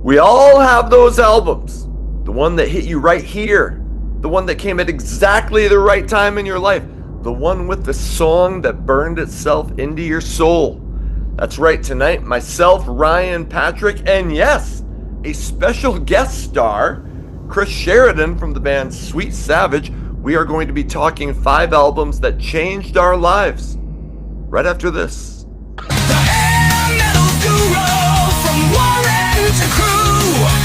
We all have those albums. The one that hit you right here. The one that came at exactly the right time in your life. The one with the song that burned itself into your soul. That's right, tonight, myself, Ryan, Patrick, and yes, a special guest star, Chris Sheridan from the band Sweet Savage. We are going to be talking 5 albums that changed our lives. Right after this. The hair metal guru from Warren to Crew.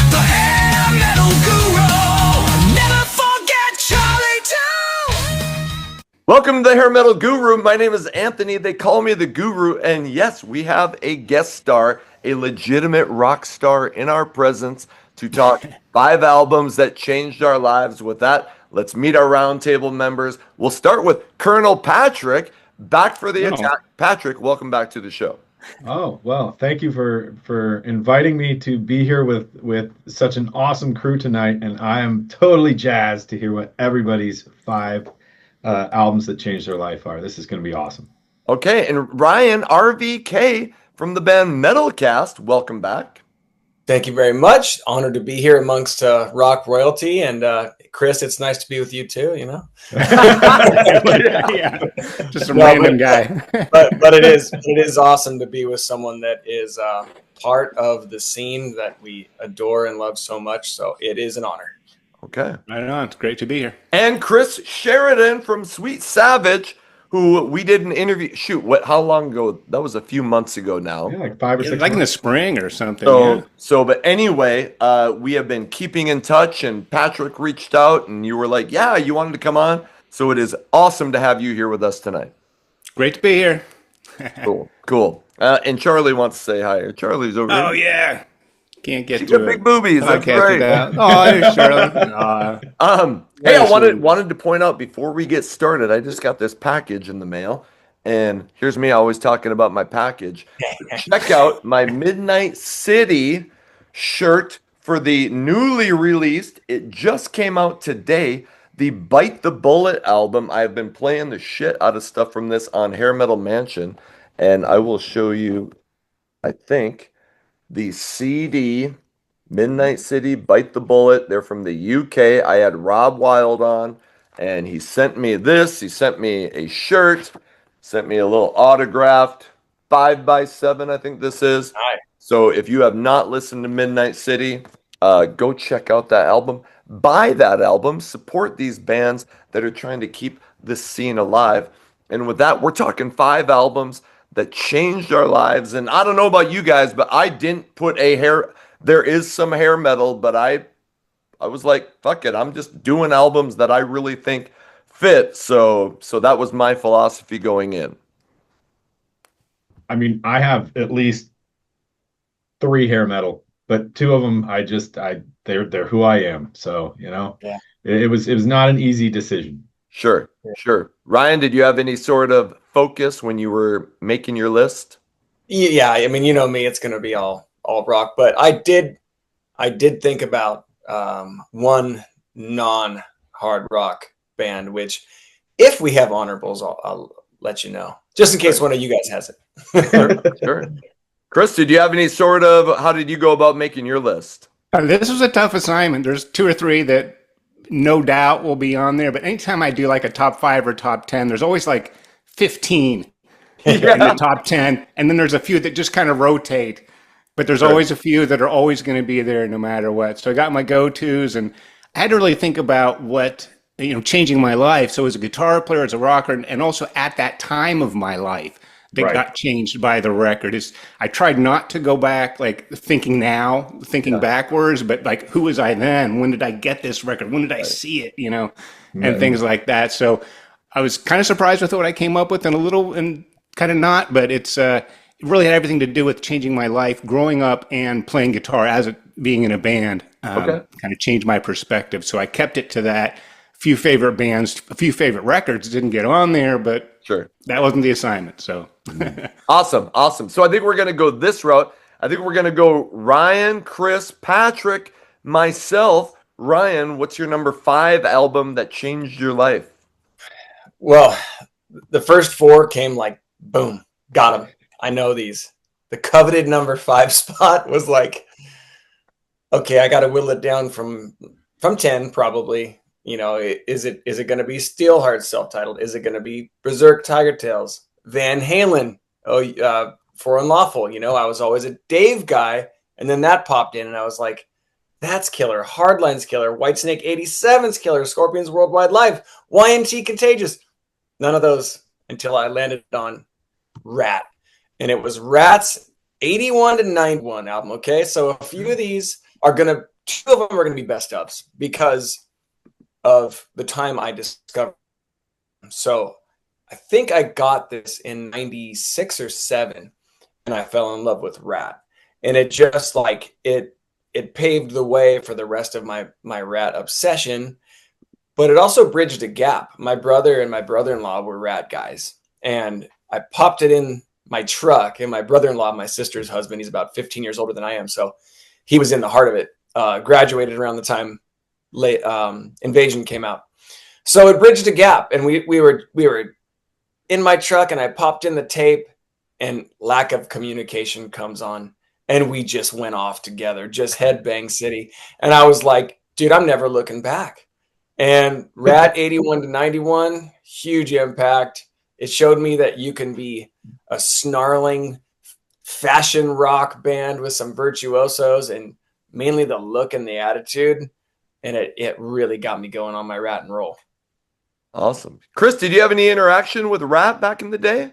The hair metal guru. Never forget Charlie too. Welcome to the Hair Metal Guru. My name is Anthony. They call me the Guru. And yes, we have a guest star, a legitimate rock star in our presence to talk 5 albums that changed our lives. With that, let's meet our roundtable members. We'll start with Colonel Patrick. Back for the attack. Patrick, welcome back to the show. Oh, well, thank you for inviting me to be here with such an awesome crew tonight. And I am totally jazzed to hear what everybody's 5 albums that changed their life are. This is going to be awesome. Okay, and Ryan, RVK from the band Metalcast, welcome back. Thank you very much. Honored to be here amongst rock royalty. And Chris, it's nice to be with you too, you know? Yeah. Just a random guy. but it is awesome to be with someone that is part of the scene that we adore and love so much. So it is an honor. Okay. I know. It's great to be here. And Chris Sheridan from Sweet Savage, who we did an interview. Shoot, how long ago? That was a few months ago now. Yeah, like 5 or 6 Like in the months. spring or something. But anyway, we have been keeping in touch, and Patrick reached out, and you were like, yeah, you wanted to come on. So it is awesome to have you here with us tonight. Great to be here. Cool. And Charlie wants to say hi. Charlie's over Oh, here. yeah. Can't get She's to got it. big boobies. That's great. Oh, there's Shirley. Hey, I wanted to point out before we get started, I just got this package in the mail, and here's me always talking about my package. Check out my Midnight City shirt for the newly released, it just came out today, the Bite the Bullet album. I've been playing the shit out of stuff from this on Hair Metal Mansion, and I will show you, I think, the CD, Midnight City, Bite the Bullet. They're from the UK. I had Rob Wild on, and he sent me this. He sent me a shirt, sent me a little autographed 5x7, I think this is. Nice. So if you have not listened to Midnight City, go check out that album. Buy that album. Support these bands that are trying to keep this scene alive. And with that, we're talking 5 albums that changed our lives. And I don't know about you guys, but I didn't put there is some hair metal, but I was like, fuck it, I'm just doing albums that I really think fit. So that was my philosophy going in. I mean, I have at least 3 hair metal, but 2 of them they're who I am. So, you know, Yeah. it was not an easy decision. Sure. Ryan, did you have any sort of focus when you were making your list? Yeah, I mean, you know me, it's going to be all rock, but I did think about one non-hard rock band, which if we have honorables, I'll let you know, just in case one of you guys has it. Sure. Chris, did you have any sort of, how did you go about making your list? This was a tough assignment. There's 2 or 3 that no doubt will be on there, but anytime I do like a top 5 or top 10, there's always like 15 in the top 10, and then there's a few that just kind of rotate, but there's always a few that are always going to be there no matter what. So I got my go-tos, and I had to really think about what, changing my life. So as a guitar player, as a rocker, and also at that time of my life that got changed by the record. I tried not to go back, like thinking backwards, but like, who was I then? When did I get this record? When did I see it? And things like that. So I was kind of surprised with what I came up with, and kind of not, but it really had everything to do with changing my life, growing up and playing guitar being in a band, kind of changed my perspective. So I kept it to that. Few favorite bands, a few favorite records didn't get on there, but that wasn't the assignment. So Awesome. So I think we're going to go this route. I think we're going to go Ryan, Chris, Patrick, myself. Ryan, what's your number 5 album that changed your life? Well, the first 4 came like, boom, got them. I know these. The coveted number 5 spot was like, okay, I got to whittle it down from 10 probably. Is it going to be Steelheart self-titled? Is it going to be Berserk Tiger Tales? Van Halen? Oh, For Unlawful. I was always a Dave guy, and then that popped in, and I was like, that's killer. Hardline's killer. Whitesnake 87's killer. Scorpions Worldwide Live. YNT Contagious. None of those until I landed on Rat. And it was Rat's 81 to 91 album. Okay. So a few of these are going to, two of them are going to be best ofs because of the time I discovered them. So I think I got this in 96 or 7 and I fell in love with Rat. And it just like, it paved the way for the rest of my Rat obsession, but it also bridged a gap. My brother and my brother-in-law were Rat guys, and I popped it in my truck. And my brother-in-law, my sister's husband, he's about 15 years older than I am, so he was in the heart of it. Graduated around the time late Invasion came out, so it bridged a gap. And we were in my truck, and I popped in the tape, and lack of communication comes on. And we just went off together, just headbang city. And I was like, dude, I'm never looking back. And Rat 81 to 91, huge impact. It showed me that you can be a snarling fashion rock band with some virtuosos and mainly the look and the attitude. And it really got me going on my Rat and roll. Awesome. Chris, did you have any interaction with Rat back in the day?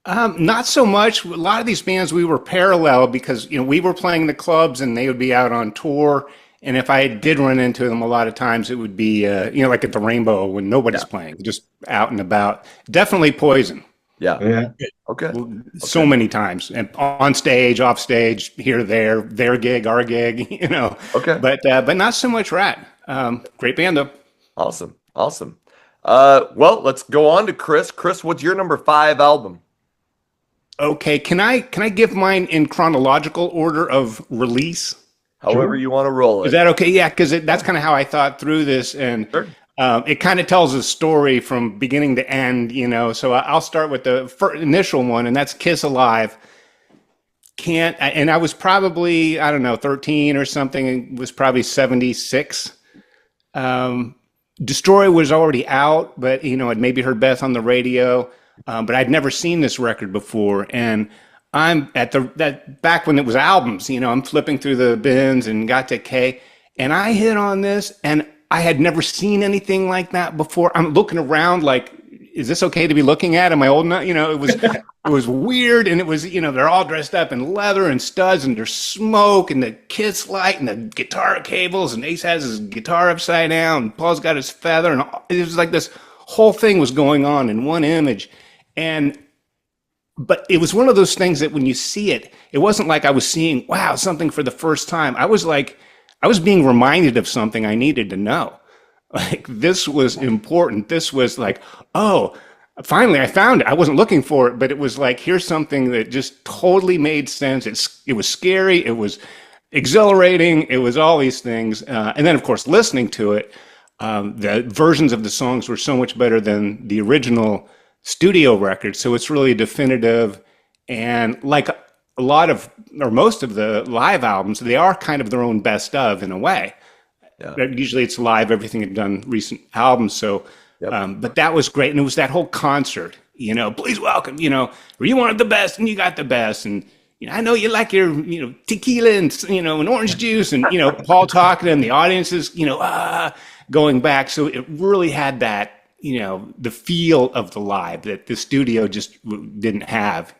Not so much. A lot of these bands we were parallel because we were playing the clubs and they would be out on tour. And if I did run into them, a lot of times it would be like at the Rainbow when nobody's playing, just out and about. Definitely Poison. Yeah. Okay. So many times, and on stage, off stage, here, there, their gig, our gig. Okay. But not so much Rat. Great band though. Awesome. Well, let's go on to Chris. Chris, what's your number 5 album? Okay, can I give mine in chronological order of release? However you want to roll it. Is that okay? Yeah, because that's kind of how I thought through this, and Sure. It kind of tells a story from beginning to end. So I'll start with the initial one, and that's Kiss Alive. And I was probably 13 or something. It was probably 76. Destroy was already out, but I'd maybe heard Beth on the radio. But I'd never seen this record before, and I'm at that back when it was albums. I'm flipping through the bins and got to K, and I hit on this, and I had never seen anything like that before. I'm looking around like, is this okay to be looking at? Am I old enough? It was weird, and it was they're all dressed up in leather and studs, and there's smoke and the Kiss light and the guitar cables, and Ace has his guitar upside down, and Paul's got his feather, and it was like this whole thing was going on in one image. But it was one of those things that when you see it, it wasn't like I was seeing, wow, something for the first time. I was being reminded of something I needed to know. Like, this was important. This was like, oh, finally I found it. I wasn't looking for it, but it was like, here's something that just totally made sense. It was scary. It was exhilarating. It was all these things. And then, of course, listening to it, the versions of the songs were so much better than the original studio record, so it's really definitive. And like a lot of, or most of the live albums, they are kind of their own best of in a way. Yeah. Usually it's live, everything had done recent albums. So, but that was great. And it was that whole concert, please welcome, where you wanted the best and you got the best. And, I know you like your, tequila and, and orange juice and, Paul talking and the audience is, going back. So it really had that, the feel of the live that the studio just didn't have.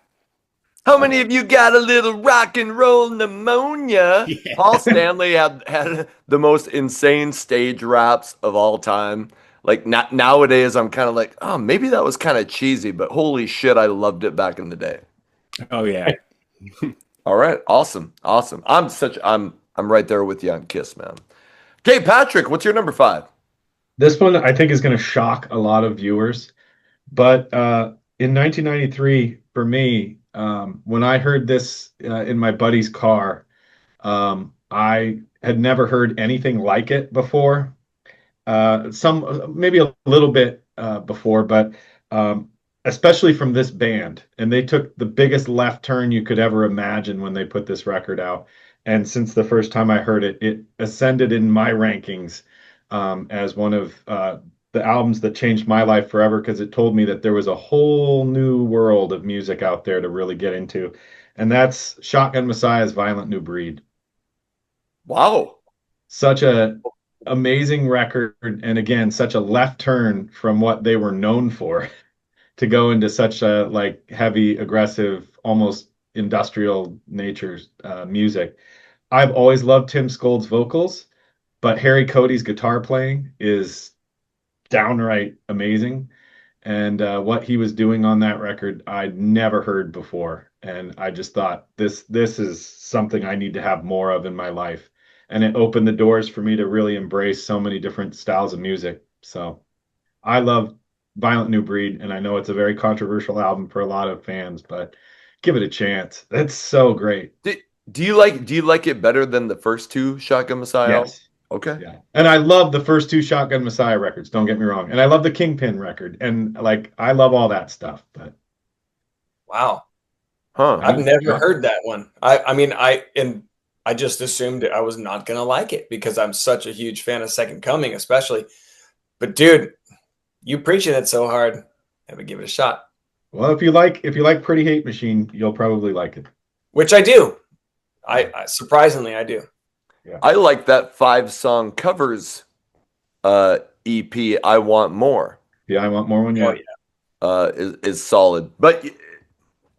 How many of you got a little rock and roll pneumonia? Yeah. Paul Stanley had the most insane stage raps of all time. Like nowadays, I'm kind of like, oh, maybe that was kind of cheesy, but holy shit, I loved it back in the day. Oh yeah. All right, awesome. I'm right there with you on Kiss, man. Okay, Patrick, what's your number 5? This one I think is going to shock a lot of viewers, but in 1993, for me, when I heard this in my buddy's car, I had never heard anything like it before. Maybe a little bit before, but especially from this band. And they took the biggest left turn you could ever imagine when they put this record out. And since the first time I heard it, it ascended in my rankings as one of the albums that changed my life forever because it told me that there was a whole new world of music out there to really get into. And that's Shotgun Messiah's Violent New Breed. Wow. Such a amazing record, and again, such a left turn from what they were known for to go into such a like heavy, aggressive, almost industrial nature music. I've always loved Tim Skold's vocals, but Harry Cody's guitar playing is downright amazing. And what he was doing on that record, I'd never heard before, and I just thought this is something I need to have more of in my life. And it opened the doors for me to really embrace so many different styles of music. So I love Violent New Breed, and I know it's a very controversial album for a lot of fans, but give it a chance. It's so great. Do you like it better than the first two Shotgun Messiah albums? Yes. Okay. Yeah. And I love the first two Shotgun Messiah records, don't get me wrong. And I love the Kingpin record. And like I love all that stuff. But Wow. Huh. I've never heard that one. I mean, I just assumed I was not gonna like it because I'm such a huge fan of Second Coming, especially. But dude, you preaching it so hard, I would give it a shot. well, if you like Pretty Hate Machine, you'll probably like it. Which I do. I surprisingly I do. Yeah. I like that 5-song covers EP. I Want More Yeah, I want more one. Oh Yeah. yeah. is solid, but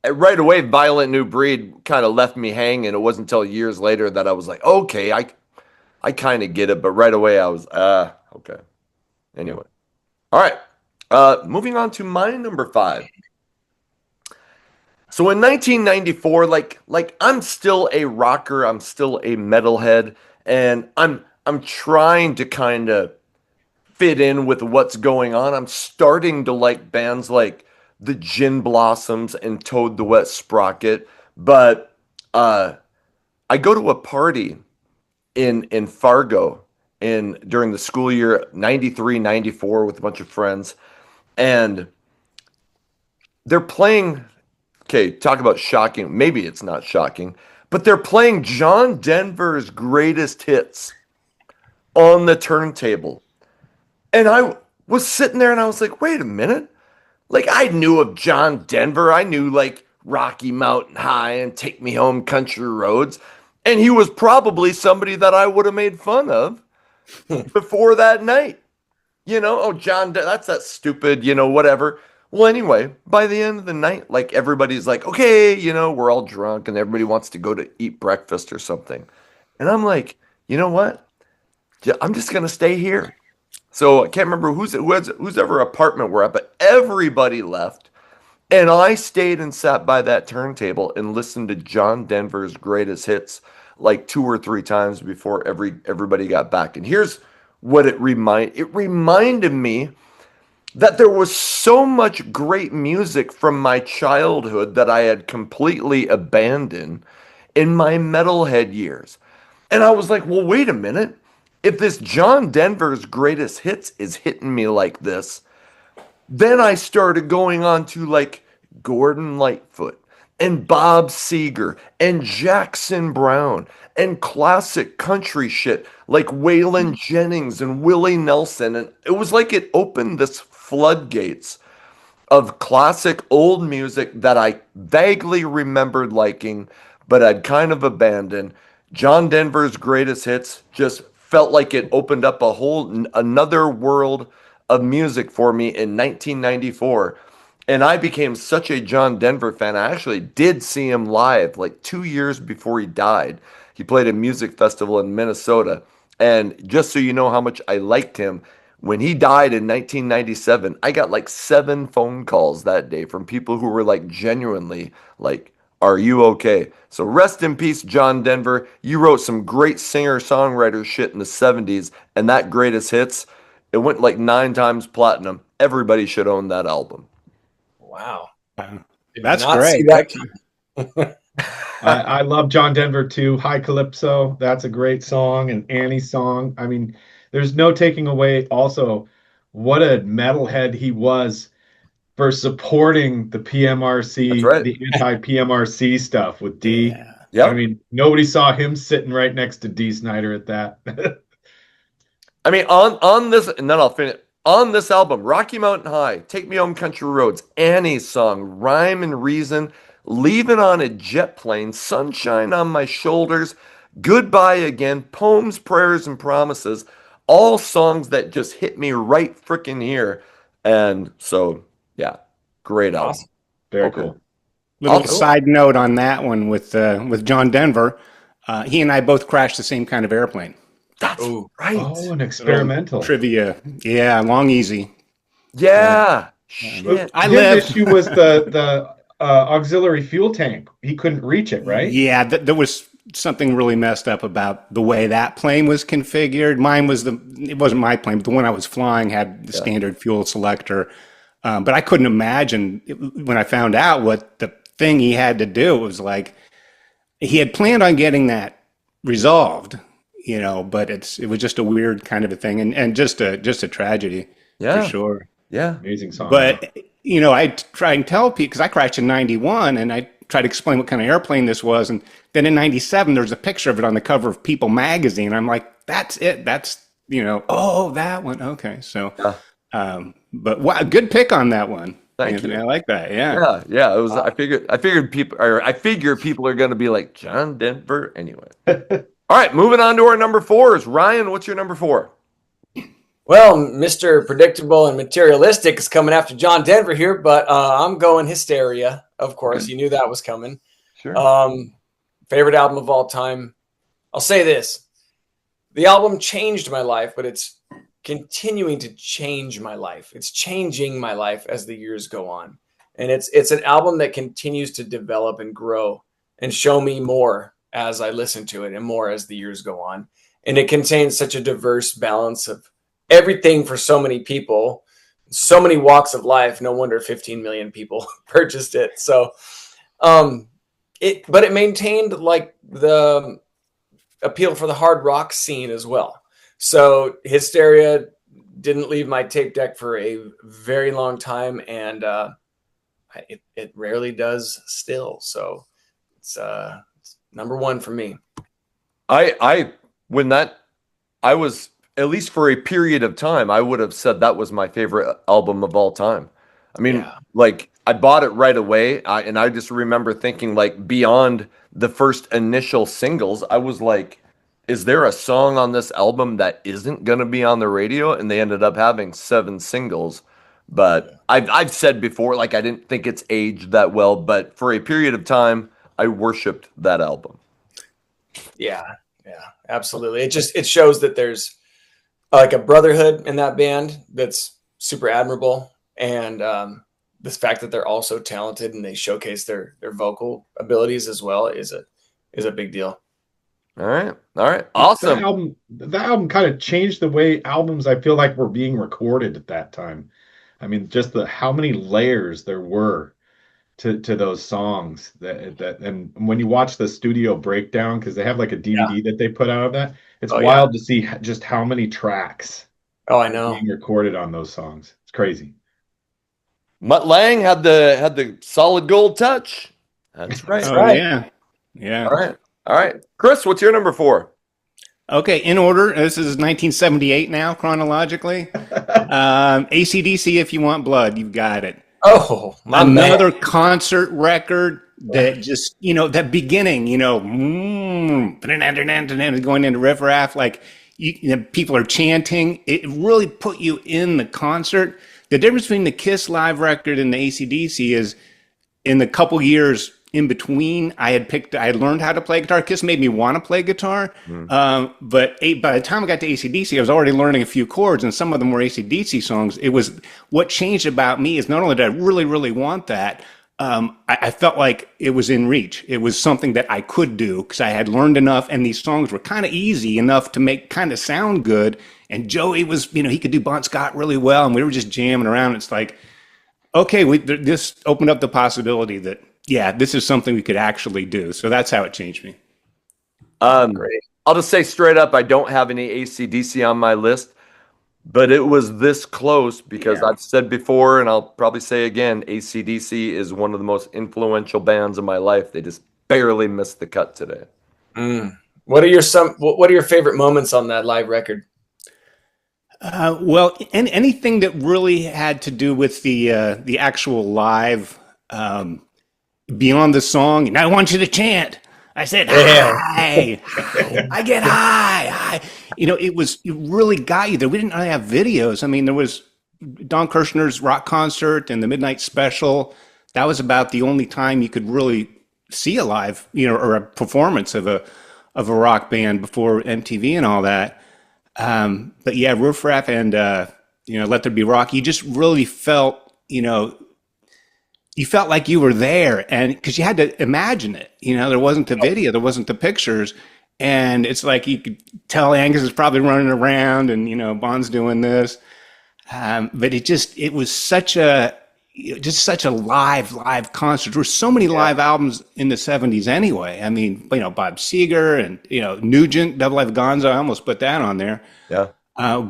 right away, Violent New Breed kind of left me hanging. It wasn't until years later that I was like, okay, I kind of get it, but right away I was okay. Anyway, all right. Moving on to my number 5. So in 1994, like I'm still a rocker, I'm still a metalhead, and I'm trying to kind of fit in with what's going on. I'm starting to like bands like the Gin Blossoms and Toad the Wet Sprocket, but I go to a party in Fargo in during the school year 93, 94 with a bunch of friends, and they're playing. Okay, talk about shocking. Maybe it's not shocking, but they're playing John Denver's greatest hits on the turntable. And I was sitting there and I was like, wait a minute. Like, I knew of John Denver. I knew, like, Rocky Mountain High and Take Me Home Country Roads. And he was probably somebody that I would have made fun of before that night. Oh, that's that stupid, whatever. Well, anyway, by the end of the night, like everybody's like, okay, we're all drunk and everybody wants to go to eat breakfast or something. And I'm like, you know what? Yeah, I'm just gonna stay here. So I can't remember whose ever apartment we're at, but everybody left. And I stayed and sat by that turntable and listened to John Denver's greatest hits like 2 or 3 times before everybody got back. And here's what it reminded me that there was so much great music from my childhood that I had completely abandoned in my metalhead years. And I was like, well, wait a minute. If this John Denver's greatest hits is hitting me like this, then I started going on to like Gordon Lightfoot and Bob Seger and Jackson Brown and classic country shit like Waylon Jennings and Willie Nelson. And it was like it opened this floodgates of classic old music that I vaguely remembered liking, but I'd kind of abandoned. John Denver's greatest hits just felt like it opened up another world of music for me in 1994. And I became such a John Denver fan. I actually did see him live like 2 years before he died. He played a music festival in Minnesota. And just so you know how much I liked him, when he died in 1997, I got like 7 phone calls that day from people who were like genuinely like, are you okay? So rest in peace, John Denver. You wrote some great singer-songwriter shit in the 70s, and that greatest hits, it went like 9 times platinum. Everybody should own that album. Wow. That's not see great. that I love John Denver too. High Calypso, that's a great song. And Annie's song. I mean, there's no taking away also what a metalhead he was for supporting the That's PMRC, right. the anti-PMRC stuff with D. Yeah. Yeah. I mean, nobody saw him sitting right next to Dee Snider at that. I mean, on this, and then I'll finish. On this album, Rocky Mountain High, Take Me Home Country Roads, Annie's Song, Rhyme and Reason, Leaving on a Jet Plane, Sunshine on My Shoulders, Goodbye Again, Poems, Prayers, and Promises, all songs that just hit me right freaking here. And so, yeah, great album. Awesome. Very Okay. cool. Little Awesome. side note on that one with John Denver. He and I both crashed the same kind of airplane. That's Ooh. right. Oh, an experimental. Trivia. Yeah, long easy. Yeah. Shit. I His lived. issue was the auxiliary fuel tank. He couldn't reach it, right? Yeah, there was something really messed up about the way that plane was configured. Mine was it wasn't my plane, but the one I was flying had the standard fuel selector. But I couldn't imagine when I found out what the thing he had to do. It was like he had planned on getting that resolved, but it was just a weird kind of a thing, and just a tragedy Yeah. for sure. Yeah. Amazing song. But I try and tell people because I crashed in '91, and I try to explain what kind of airplane this was, and then in '97 there's a picture of it on the cover of People magazine. I'm like, that's it. That's oh, that one. Okay, so, but wow, good pick on that one. Thank Anthony. you. I like that. Yeah. Yeah, yeah. It was. I figured people are going to be like John Denver anyway. All right, moving on to our number fours. Ryan, what's your number four? Well, Mr. Predictable and Materialistic is coming after John Denver here, but I'm going Hysteria. Of course, you knew that was coming. Sure. Favorite album of all time. I'll say this: the album changed my life, but it's continuing to change my life. It's changing my life as the years go on, and it's an album that continues to develop and grow and show me more as I listen to it and more as the years go on. And it contains such a diverse balance of everything for so many people, so many walks of life. No wonder 15 million people purchased it. So, but it maintained like the appeal for the hard rock scene as well. So Hysteria didn't leave my tape deck for a very long time, and it rarely does still. So it's number one for me. I was, at least for a period of time, I would have said that was my favorite album of all time. I mean, like I bought it right away, and I just remember thinking, like, beyond the first initial singles, I was like, is there a song on this album that isn't going to be on the radio? And they ended up having 7 singles. But I've said before, like, I didn't think it's aged that well, but for a period of time, I worshipped that album. Yeah, absolutely. It shows that there's like a brotherhood in that band that's super admirable, and this fact that they're all so talented and they showcase their vocal abilities as well is a big deal. All right, awesome. That album kind of changed the way albums I feel like were being recorded at that time. I mean, just how many layers there were to those songs that and when you watch the studio breakdown, because they have like a DVD that they put out of that, it's wild to see just how many tracks I know being recorded on those songs. It's crazy. Mutt Lange had the solid gold touch. That's right. Oh, yeah. All right. Chris, what's your number 4? Okay, in order. This is 1978 now, chronologically. AC/DC, If You Want Blood, you've got it. Oh, another concert record that just, that beginning, going into Riff Raff, like people are chanting. It really put you in the concert. The difference between the Kiss live record and the AC/DC is in the couple years in between, I had learned how to play guitar. Kiss made me want to play guitar. But by the time I got to AC/DC, I was already learning a few chords, and some of them were AC/DC songs. It was what changed about me is not only did I really, really want that, I felt like it was in reach. It was something that I could do because I had learned enough, and these songs were kind of easy enough to make kind of sound good. And Joey was, he could do Bon Scott really well, and we were just jamming around. It's like, okay, this opened up the possibility that, this is something we could actually do. So that's how it changed me. great. I'll just say straight up, I don't have any AC/DC on my list, but it was this close because I've said before, and I'll probably say again, AC/DC is one of the most influential bands in my life. They just barely missed the cut today. What are your favorite moments on that live record? Well, anything that really had to do with the actual live, beyond the song. And I want you to chant. I said, Yeah. hi, hi, I get high, hi. It really got you there. We didn't really have videos. I mean, there was Don Kirshner's rock concert and the Midnight Special. That was about the only time you could really see a live, or a performance of a rock band before MTV and all that. But yeah, Roof Raff and Let There Be Rock. You just really felt, you felt like you were there, and because you had to imagine it. There wasn't the video, there wasn't the pictures, and it's like you could tell Angus is probably running around, and Bond's doing this. But it was such a live concert. There were so many live albums in the '70s anyway. I mean, Bob Seger and Nugent, Double Live Gonzo. I almost put that on there. Yeah.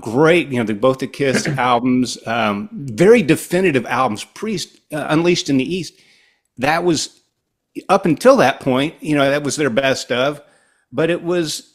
Great, both the Kiss albums, very definitive albums. Priest, Unleashed in the East, that was up until that point. That was their best of, but it was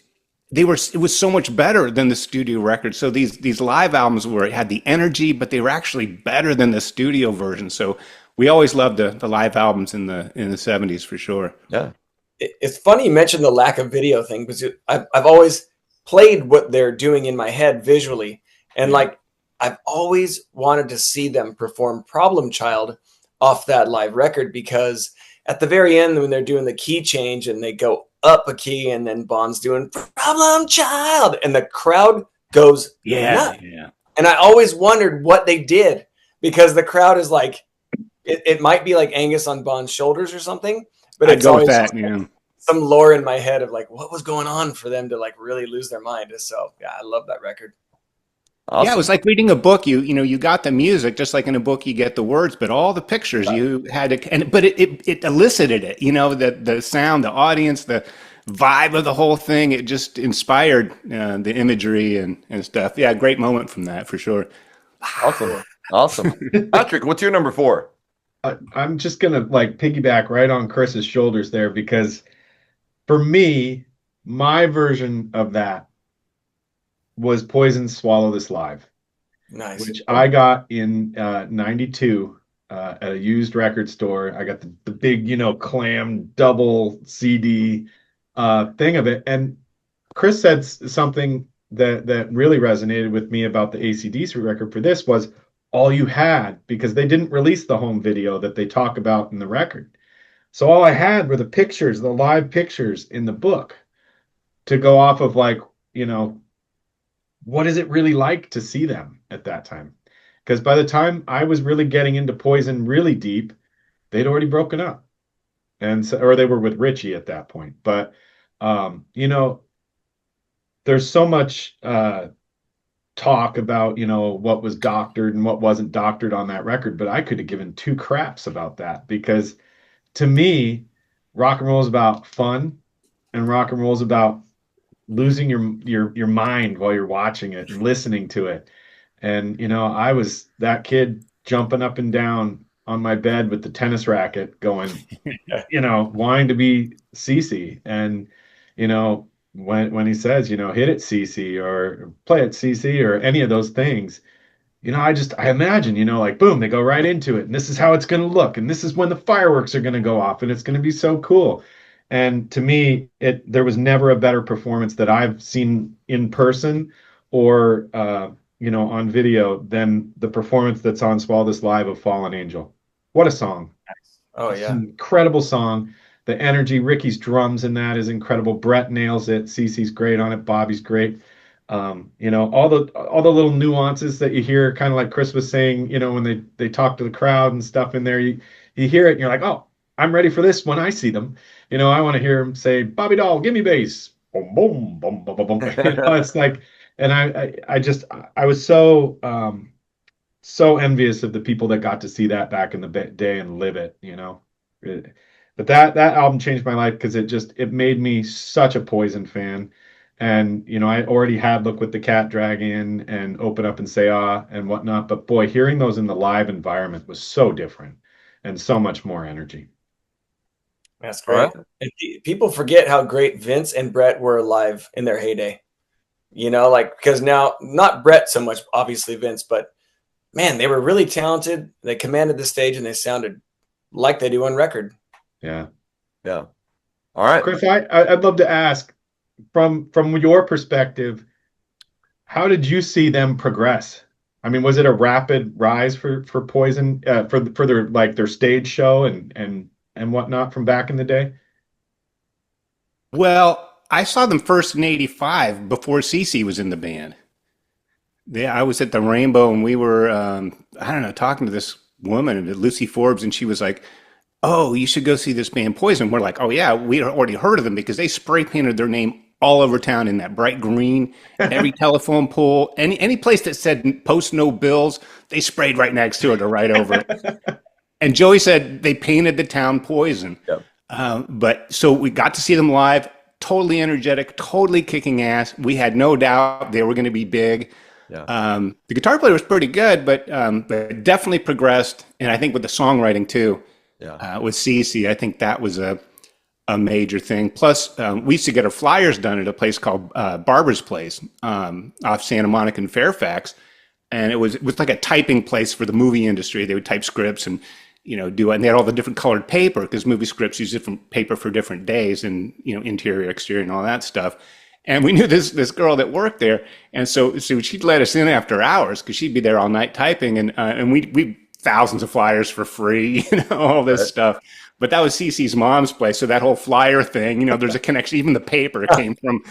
so much better than the studio record. So these live albums had the energy, but they were actually better than the studio version. So we always loved the live albums in the '70s for sure. Yeah, It's funny you mentioned the lack of video thing, because I've always played what they're doing in my head visually, and like I've always wanted to see them perform Problem Child off that live record, because at the very end when they're doing the key change and they go up a key and then Bond's doing Problem Child and the crowd goes nuts. Yeah. And I always wondered what they did, because the crowd is like, it might be like Angus on Bond's shoulders or something, but it's always that, some lore in my head of like what was going on for them to like really lose their mind. So yeah, I love that record. awesome. Yeah, it was like reading a book. You got the music, just like in a book you get the words, but all the pictures you had to, but it elicited it. The sound, the audience, the vibe of the whole thing. It just inspired the imagery and stuff. Yeah, great moment from that for sure. Awesome. Patrick, what's your number 4? I'm just gonna like piggyback right on Chris's shoulders there, because for me, my version of that was Poison's "Swallow This Live," Nice. which I got in '92 at a used record store. I got the big, clam double CD thing of it. And Chris said something that really resonated with me about the AC/DC record for this was all you had, because they didn't release the home video that they talk about in the record. So all I had were the pictures, the live pictures in the book to go off of, like, what is it really like to see them at that time? Because by the time I was really getting into Poison really deep, they'd already broken up. And so, or they were with Richie at that point. But, there's so much talk about, what was doctored and what wasn't doctored on that record, but I could have given two craps about that, because to me, rock and roll is about fun, and rock and roll is about losing your mind while you're watching it and listening to it. And I was that kid jumping up and down on my bed with the tennis racket going, wanting to be CC. And when he says, hit it CC or play it CC or any of those things, I imagine, like, boom, they go right into it, and this is how it's going to look, and this is when the fireworks are going to go off, and it's going to be so cool. And to me, there was never a better performance that I've seen in person or on video than the performance that's on Swallow This Live of Fallen Angel. What a song. Oh It's yeah. an incredible song. The energy, Ricky's drums in that is incredible. Brett nails it. Cece's great on it. Bobby's great. All the little nuances that you hear, kind of like Chris was saying, when they talk to the crowd and stuff in there, you hear it and you're like, oh, I'm ready for this when I see them. I want to hear him say, Bobby Doll, give me bass. Boom, boom, boom, boom, boom, boom. It's like, and I was so envious of the people that got to see that back in the day and live it. But that album changed my life, because it made me such a Poison fan. And I already had Look What the Cat Dragon and Open Up and Say Ah and whatnot, but boy, hearing those in the live environment was so different and so much more energy. That's All great. right. And people forget how great Vince and Brett were live in their heyday. You know, like, because now, not Brett so much, obviously Vince, but man, they were really talented. They commanded the stage and they sounded like they do on record. Yeah. Yeah. All right. Chris, I'd love to ask from your perspective, how did you see them progress? I mean, was it a rapid rise for Poison for their like their stage show and whatnot from back in the day? Well, I saw them first in '85 before Cece was in the band. Yeah, I was at the Rainbow and we were, I don't know, talking to this woman, Lucy Forbes, and she was like, "Oh, you should go see this band Poison." We're like, "Oh yeah, we already heard of them because they spray painted their name all over town in that bright green. Every telephone pole, any place that said post no bills, they sprayed right next to it or right over it." And Joey said they painted the town Poison. Yeah. But so we got to see them live, totally energetic, totally kicking ass. We had no doubt they were going to be big. Yeah. The guitar player was pretty good, but definitely progressed. And I think with the songwriting too, Yeah. with Cece, I think that was a major thing. Plus, we used to get our flyers done at a place called Barber's Place off Santa Monica and Fairfax. And it was like a typing place for the movie industry. They would type scripts and do it. And they had all the different colored paper because movie scripts use different paper for different days and interior, exterior, and all that stuff. And we knew this girl that worked there, and so she'd let us in after hours because she'd be there all night typing, and we thousands of flyers for free, all this stuff. But that was Cece's mom's place, so that whole flyer thing, there's a connection. Even the paper came from,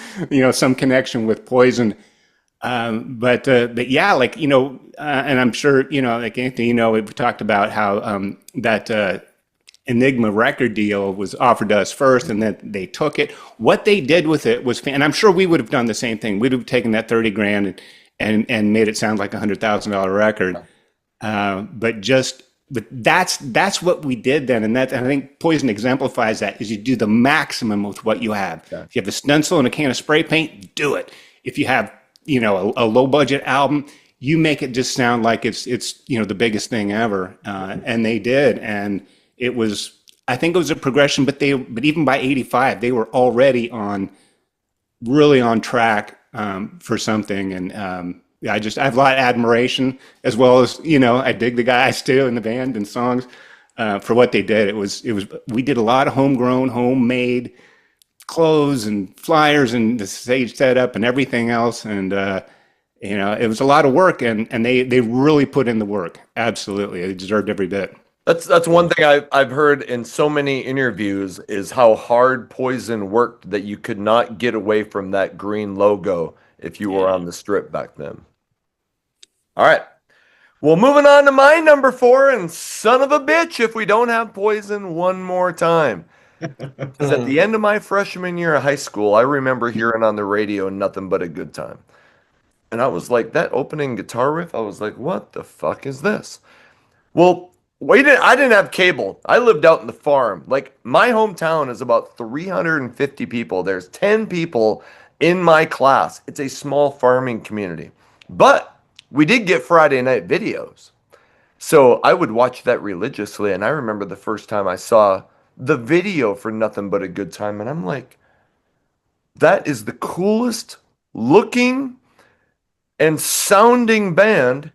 some connection with Poison. But yeah, like and I'm sure like Anthony, we've talked about how that Enigma record deal was offered to us first, and then they took it. What they did with it was, and I'm sure we would have done the same thing. We'd have taken that 30 grand and made it sound like $100,000 record. But that's what we did then, and I think Poison exemplifies that. Is you do the maximum with what you have. Yeah. If you have a stencil and a can of spray paint, do it. If you have a low budget album, you make it just sound like it's the biggest thing ever, and they did. And it was, I think it was a progression, but even by '85 they were already really on track for something. And I have a lot of admiration, as well as I dig the guys too in the band and songs for what they did. We did a lot of homegrown, homemade clothes and flyers and the stage setup and everything else, and it was a lot of work, and they really put in the work. Absolutely, they deserved every bit. That's one thing I've heard in so many interviews is how hard Poison worked, that you could not get away from that green logo if you were on the strip back then. All right. Well, moving on to my number 4, and son of a bitch if we don't have Poison one more time. Because at the end of my freshman year of high school, I remember hearing on the radio Nothing But a Good Time. And I was like, that opening guitar riff, I was like, what the fuck is this? Well, I didn't have cable. I lived out in the farm. Like, my hometown is about 350 people. There's 10 people in my class. It's a small farming community. But we did get Friday night videos. So I would watch that religiously. And I remember the first time I saw the video for Nothing But a Good Time, and I'm like, that is the coolest looking and sounding band.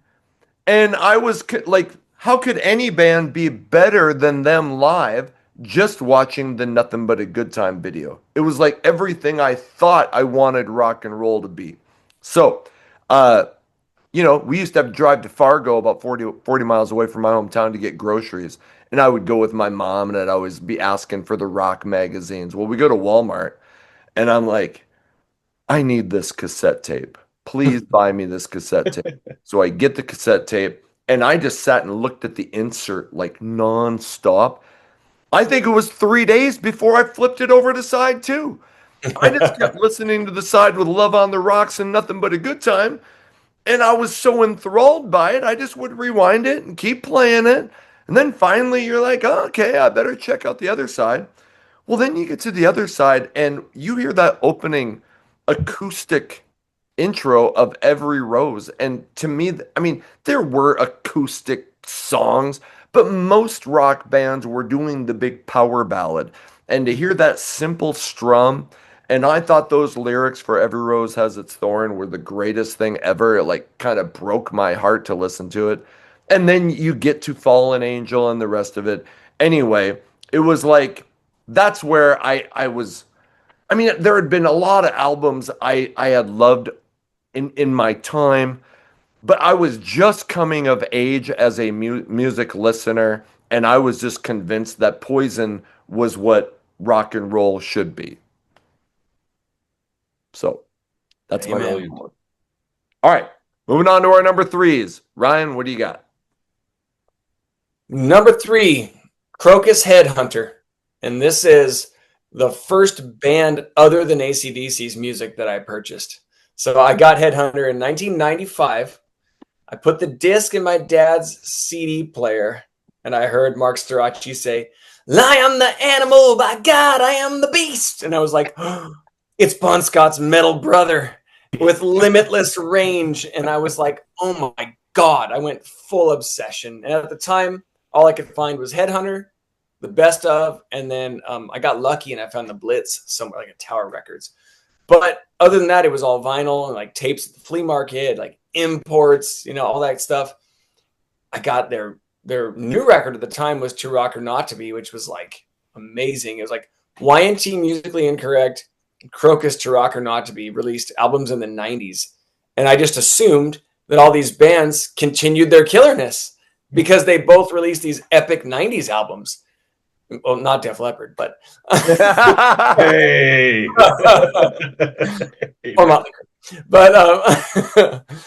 And I was like, how could any band be better than them live just watching the Nothing But a Good Time video? It was like everything I thought I wanted rock and roll to be. So, we used to have to drive to Fargo, about 40 miles away from my hometown, to get groceries. And I would go with my mom, and I'd always be asking for the rock magazines. Well, we go to Walmart, and I'm like, I need this cassette tape. Please buy me this cassette tape. So I get the cassette tape, and I just sat and looked at the insert like nonstop. I think it was 3 days before I flipped it over to side 2. I just kept listening to the side with Love on the Rocks and Nothing But a Good Time. And I was so enthralled by it, I just would rewind it and keep playing it. And then finally you're like, oh, okay, I better check out the other side. Well, then you get to the other side and you hear that opening acoustic intro of Every Rose. And to me, I mean, there were acoustic songs, but most rock bands were doing the big power ballad. and to hear that simple strum. And I thought those lyrics for Every Rose Has Its Thorn were the greatest thing ever. It like kind of broke my heart to listen to it. And then you get to Fallen Angel and the rest of it. Anyway, it was like that's where I was. I mean, there had been a lot of albums I had loved in my time, but I was just coming of age as a music listener, and I was just convinced that Poison was what rock and roll should be. So that's my Amen. million one. All right, moving on to our number threes. Ryan, what do you got? Number 3, Crocus Headhunter. And this is the first band other than AC/DC's music that I purchased. So I got Headhunter in 1995. I put the disc in my dad's CD player, and I heard Mark Storace say, "I am the animal, by God, I am the beast." And I was like, oh, it's Bon Scott's metal brother with limitless range. And I was like, oh my God, I went full obsession. And at the time, all I could find was Headhunter, the best of, and then I got lucky and I found the Blitz somewhere, like at Tower Records. But other than that, it was all vinyl and like tapes at the flea market, like imports, all that stuff. I got their new record at the time was To Rock or Not to Be, which was like amazing. It was like Y&T Musically Incorrect, Crocus, To Rock or Not to Be released albums in the 90s. And I just assumed that all these bands continued their killerness because they both released these epic 90s albums. Well, not Def Leppard, but Hey. or Motley Crue. But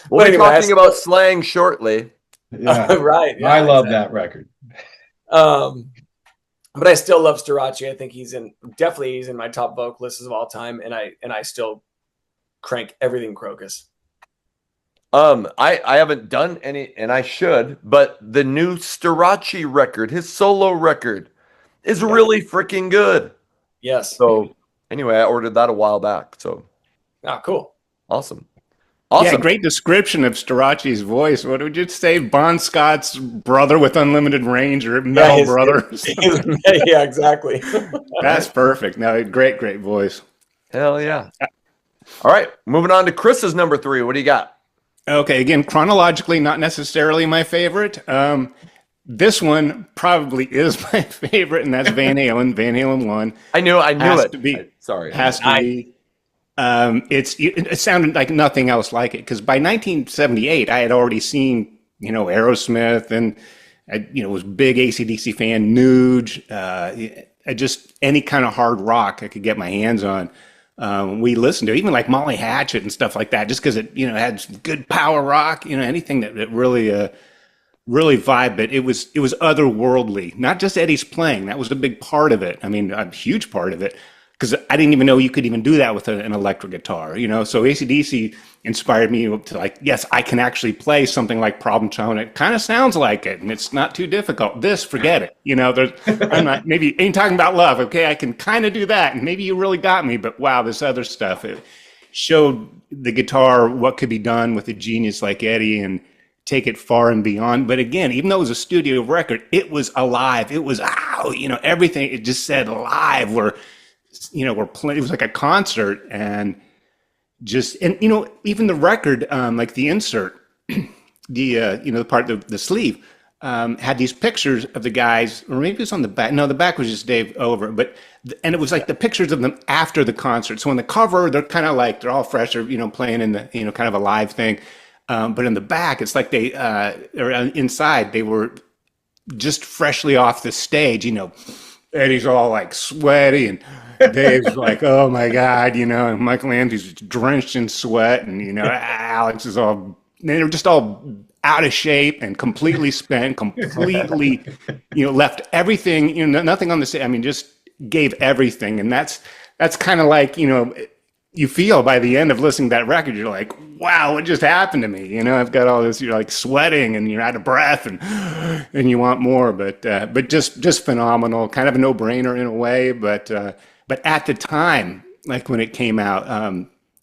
We'll be anyway, talking about slang shortly. Yeah. right. Yeah, I love exactly. that record. But I still love Storace. I think he's in my top vocalists of all time, and I still crank everything Crocus. I haven't done any, and I should, but the new Storace record, his solo record, is really freaking good. Yes. So anyway, I ordered that a while back. So Cool. awesome. Yeah, great description of Storace's voice. What would you say? Bon Scott's brother with unlimited range, or metal brother? Yeah, exactly. That's perfect. No, great voice. Hell yeah. All right, moving on to Chris's number 3. What do you got? Okay, again, chronologically, not necessarily my favorite. This one probably is my favorite, and that's Van Halen. Van Halen 1. I knew has it. To be, Sorry. Has to be. It sounded like nothing else like it, because by 1978, I had already seen, Aerosmith, and I, was a big AC/DC fan, Nuge, just any kind of hard rock I could get my hands on. We listened to even like Molly Hatchet and stuff like that, just because it, had good power rock, anything that really, really vibe. But it was otherworldly, not just Eddie's playing. That was a big part of it. I mean, a huge part of it, because I didn't even know you could even do that with an electric guitar, So AC/DC inspired me to like, yes, I can actually play something like Problem Child. It kind of sounds like it, and it's not too difficult. This, forget it. I'm not, maybe ain't talking about love. Okay, I can kind of do that, and maybe you really got me. But wow, this other stuff, it showed the guitar what could be done with a genius like Eddie, and take it far and beyond. But again, even though it was a studio record, it was alive. It was everything. It just said live. We're playing. It was like a concert, and even the record, like the insert, the part of the sleeve, had these pictures of the guys, or maybe it was on the back. No, the back was just Dave Over, and it was like the pictures of them after the concert. So on the cover, they're kind of like, they're all fresh, or, playing in the, kind of a live thing. But in the back, it's like they, or inside, they were just freshly off the stage, Eddie's all like sweaty, and Dave's like, oh my God, and Michael Andrews drenched in sweat, and, Alex is they're just all out of shape and completely spent, completely, left everything, nothing on the stage. I mean, just gave everything. And that's kind of like, you feel by the end of listening to that record, you're like, wow, what just happened to me? I've got all this, you're like sweating and you're out of breath, and you want more, but just phenomenal, kind of a no-brainer in a way. But at the time, like when it came out,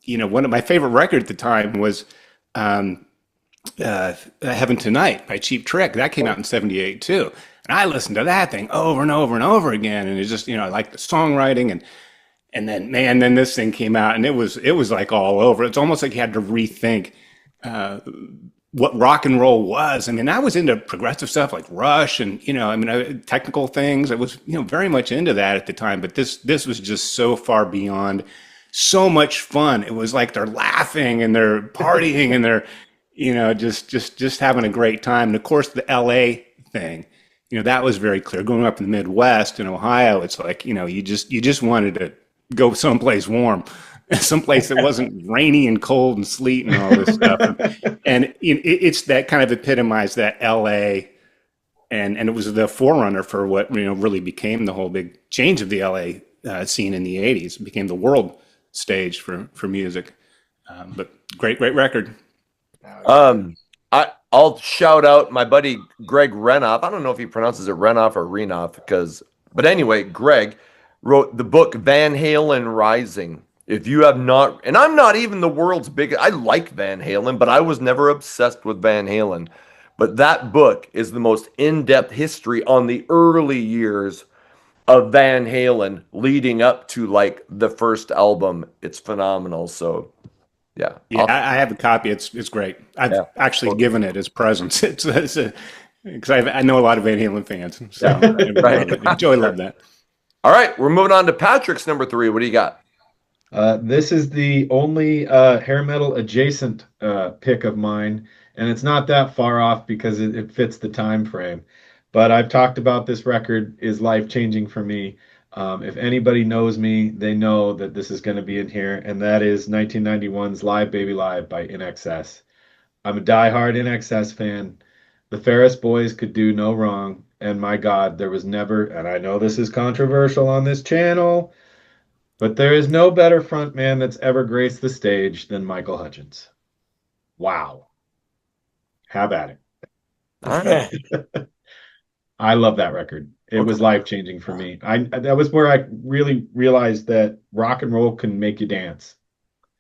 one of my favorite records at the time was Heaven Tonight by Cheap Trick. That came out in '78 too. And I listened to that thing over and over and over again. And it's just, I like the songwriting and then man, then this thing came out and it was like all over. It's almost like you had to rethink what rock and roll was. I mean, I was into progressive stuff like Rush and, technical things. I was, very much into that at the time, but this was just so far beyond, so much fun. It was like they're laughing and they're partying and they're, just having a great time. And of course the LA thing, that was very clear. Growing up in the Midwest in Ohio, it's like, you just wanted to go someplace warm. Someplace that wasn't rainy and cold and sleet and all this stuff. And it's that kind of epitomized that LA, and it was the forerunner for what, really became the whole big change of the LA scene in the 80s. It became the world stage for music. But great record. I'll shout out my buddy Greg Renoff. I don't know if he pronounces it Renoff or Renoff but anyway, Greg wrote the book Van Halen Rising. If you have not, and I'm not even the world's biggest, I like Van Halen, but I was never obsessed with Van Halen. But that book is the most in-depth history on the early years of Van Halen leading up to like the first album. It's phenomenal. So yeah. I have a copy. It's great. I've actually given it as presents. Because I know a lot of Van Halen fans. So right. Love that. All right, we're moving on to Patrick's number 3. What do you got? This is the only hair metal adjacent pick of mine, and it's not that far off because it fits the time frame. But I've talked about this record is life-changing for me. If anybody knows me, they know that this is going to be in here, and that is 1991's Live Baby Live by INXS. I'm a diehard INXS fan. The Ferris Boys could do no wrong, and my God, there was never, and I know this is controversial on this channel, but there is no better frontman that's ever graced the stage than Michael Hutchence. Wow. Have at it. All right. I love that record. It was life-changing for me. That was where I really realized that rock and roll can make you dance.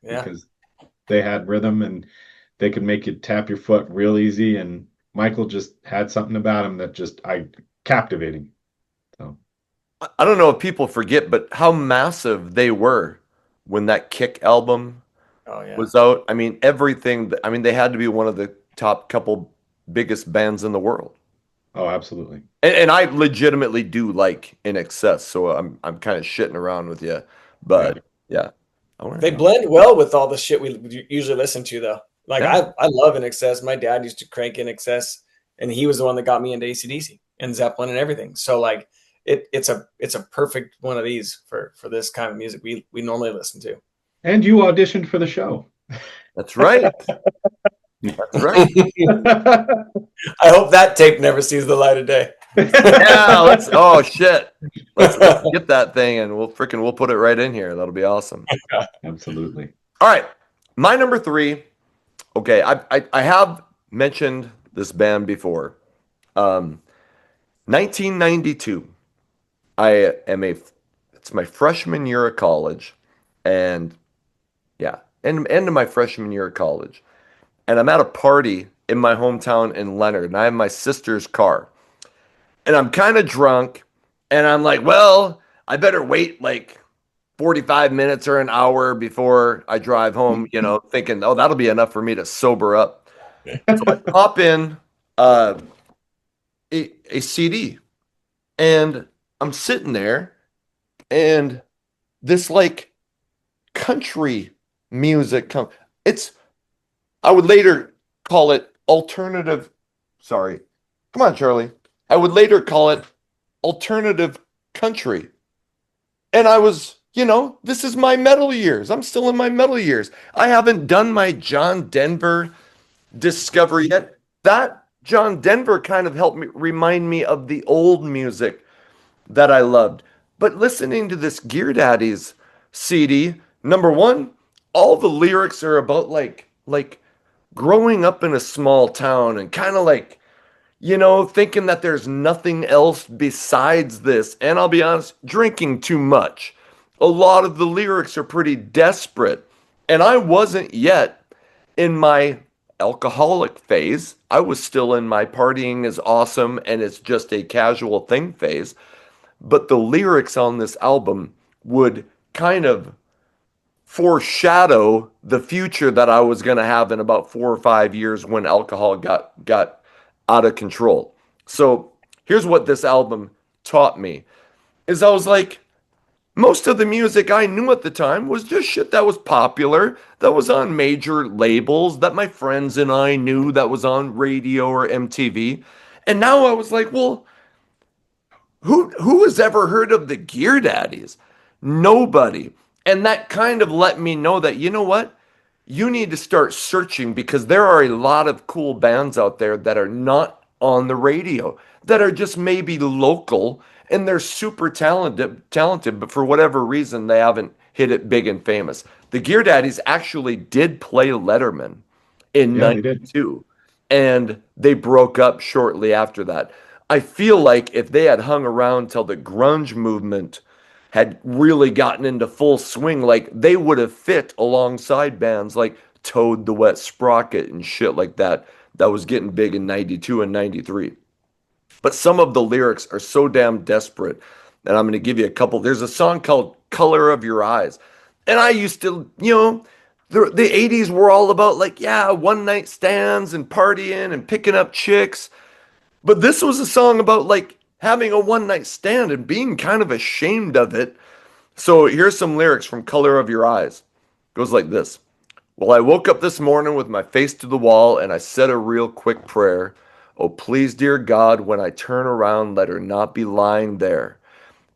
Yeah. Because they had rhythm and they could make you tap your foot real easy, and Michael just had something about him that just captivating. So I don't know if people forget, but how massive they were when that Kick album was out. I mean, they had to be one of the top couple biggest bands in the world. Oh, absolutely. And I legitimately do like INXS, so I'm kind of shitting around with you, but yeah. They blend well with all the shit we usually listen to, though. Like I love INXS. My dad used to crank INXS, and he was the one that got me into AC/DC and Zeppelin and everything. So like it's a perfect one of these for this kind of music we normally listen to. And you auditioned for the show. That's right. That's right. I hope that tape never sees the light of day. Yeah, let's get that thing and we'll put it right in here. That'll be awesome. Absolutely. All right. My number 3. Okay, I have mentioned this band before. 1992. It's my freshman year of college, and end of my freshman year of college. And I'm at a party in my hometown in Leonard, and I have my sister's car. And I'm kind of drunk, and I'm like, well, I better wait like 45 minutes or an hour before I drive home, thinking, oh, that'll be enough for me to sober up. So I pop in a CD, and I'm sitting there, and this like country music I would later call it alternative. Sorry. Come on, Charlie. I would later call it alternative country. And I was, this is my metal years. I'm still in my metal years. I haven't done my John Denver discovery yet. That John Denver kind of helped me remind me of the old music that I loved. But listening to this Gear Daddies CD, number 1, all the lyrics are about like growing up in a small town and kind of like, thinking that there's nothing else besides this. And I'll be honest, drinking too much. A lot of the lyrics are pretty desperate. And I wasn't yet in my alcoholic phase. I was still in my partying is awesome and it's just a casual thing phase. But the lyrics on this album would kind of foreshadow the future that I was going to have in about 4 or 5 years when alcohol got out of control. So here's what this album taught me is I was like, most of the music I knew at the time was just shit that was popular, that was on major labels, that my friends and I knew, that was on radio or MTV. And now I was like, well, who has ever heard of the Gear Daddies? Nobody. And that kind of let me know that, you know what? You need to start searching because there are a lot of cool bands out there that are not on the radio, that are just maybe local and they're super talented, but for whatever reason they haven't hit it big and famous. The Gear Daddies actually did play Letterman in Yeah, they did. 92 and they broke up shortly after that. I feel like if they had hung around till the grunge movement had really gotten into full swing, like they would have fit alongside bands like Toad the Wet Sprocket and shit like that that was getting big in 92 and 93. But some of the lyrics are so damn desperate. And I'm going to give you a couple. There's a song called Color of Your Eyes. And I used to, the 80s were all about like, yeah, one night stands and partying and picking up chicks. But this was a song about like having a one night stand and being kind of ashamed of it. So here's some lyrics from Color of Your Eyes. It goes like this. Well, I woke up this morning with my face to the wall and I said a real quick prayer. Oh, please, dear God, when I turn around, let her not be lying there.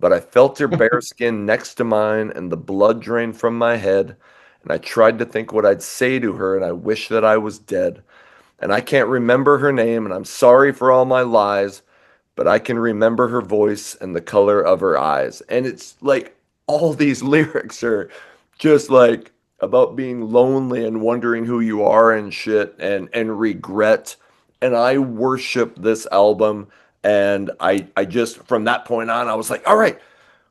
But I felt her bare skin next to mine and the blood drained from my head. And I tried to think what I'd say to her and I wish that I was dead. And I can't remember her name and I'm sorry for all my lies, but I can remember her voice and the color of her eyes. And it's like all these lyrics are just like about being lonely and wondering who you are and shit and regret. And I worship this album. And I just from that point on, I was like, all right,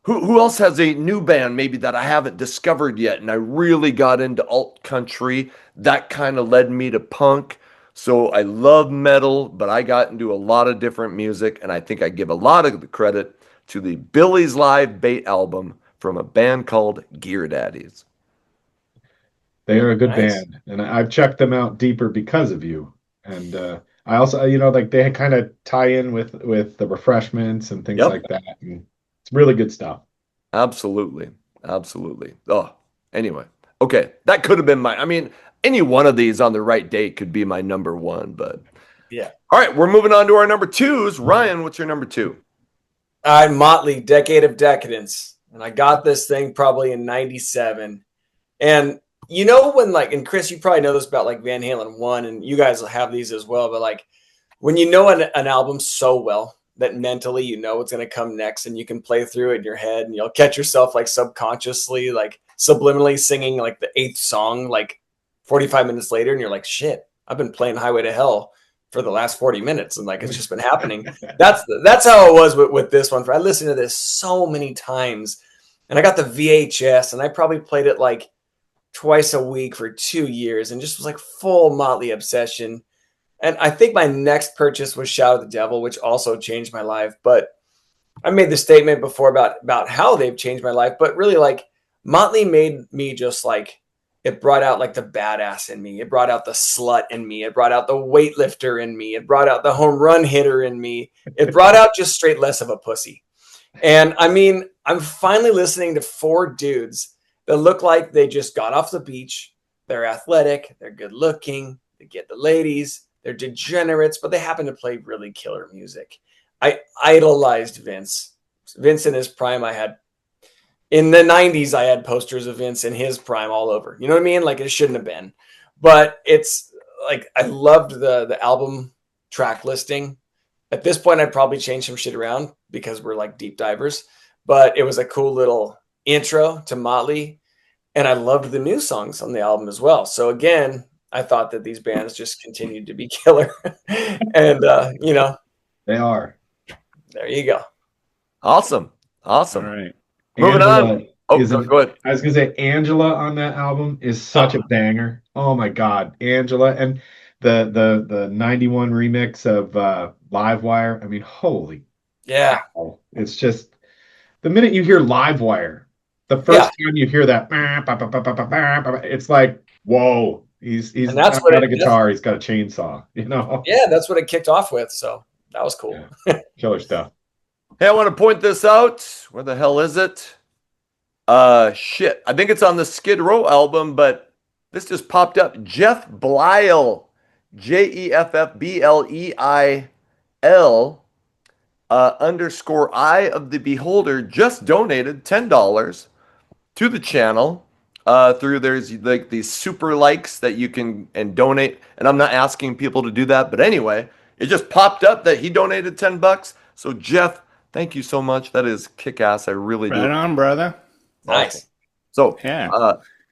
who else has a new band maybe that I haven't discovered yet? And I really got into alt country. That kind of led me to punk. So I love metal, but I got into a lot of different music. And I think I give a lot of the credit to the Billy's Live Bait album from a band called Gear Daddies. They are a good Nice. band, and I've checked them out deeper because of you. And I also, like they kind of tie in with the refreshments and things Yep. like that. And it's really good stuff. Absolutely. Absolutely. Oh, anyway. Okay. That could have been I mean, any one of these on the right date could be my number one, but Yeah. all right, we're moving on to our number twos. Ryan, what's your number two? Motley, Decade of Decadence. And I got this thing probably in 97. And you know when like, and Chris, you probably know this about like Van Halen 1, and you guys will have these as well, but like when you know an album so well that mentally you know what's going to come next and you can play through it in your head and you'll catch yourself like subconsciously, like subliminally singing like the eighth song, like 45 minutes later. And you're like, shit, I've been playing Highway to Hell for the last 40 minutes. And like, it's just been happening. That's how it was with this one. I listened to this so many times and I got the VHS and I probably played it like twice a week for 2 years and just was like full Motley obsession. And I think my next purchase was Shout at the Devil, which also changed my life. But I made the statement before about how they've changed my life. But really, like Motley made me just like, it brought out like the badass in me. It brought out the slut in me. It brought out the weightlifter in me. It brought out the home run hitter in me. It brought out just straight less of a pussy. And I mean, I'm finally listening to four dudes that look like they just got off the beach. They're athletic. They're good looking. They get the ladies. They're degenerates, but they happen to play really killer music. I idolized Vince. Vince in his prime, I had in the 90s, I had posters of Vince in his prime all over. You know what I mean? Like it shouldn't have been. But it's like I loved the album track listing. At this point, I'd probably change some shit around because we're like deep divers. But it was a cool little intro to Motley. And I loved the new songs on the album as well. So again, I thought that these bands just continued to be killer. And, They are. there you go. Awesome. All Awesome. right. Moving Angela on. Oh, is go ahead. I was gonna say Angela on that album is such a banger. Oh my God, Angela. And the 91 remix of Livewire. I mean, holy Yeah. cow. It's just the minute you hear Livewire, the first time you hear that, it's like, whoa, he's And that's not what got a it guitar, he's got a chainsaw, you know? Yeah, that's what it kicked off with. So that was cool. Yeah. Killer stuff. Hey, I want to point this out. Where the hell is it? Shit. I think it's on the Skid Row album, but this just popped up. Jeff Blyle, JEFFBLEIL _ Eye of the Beholder, just donated $10 to the channel. Through there's like these super likes that you can and donate, and I'm not asking people to do that, but anyway, it just popped up that he donated $10. So Jeff, thank you so much. That is kick ass. I really do. Right on, brother. Nice. So Yeah.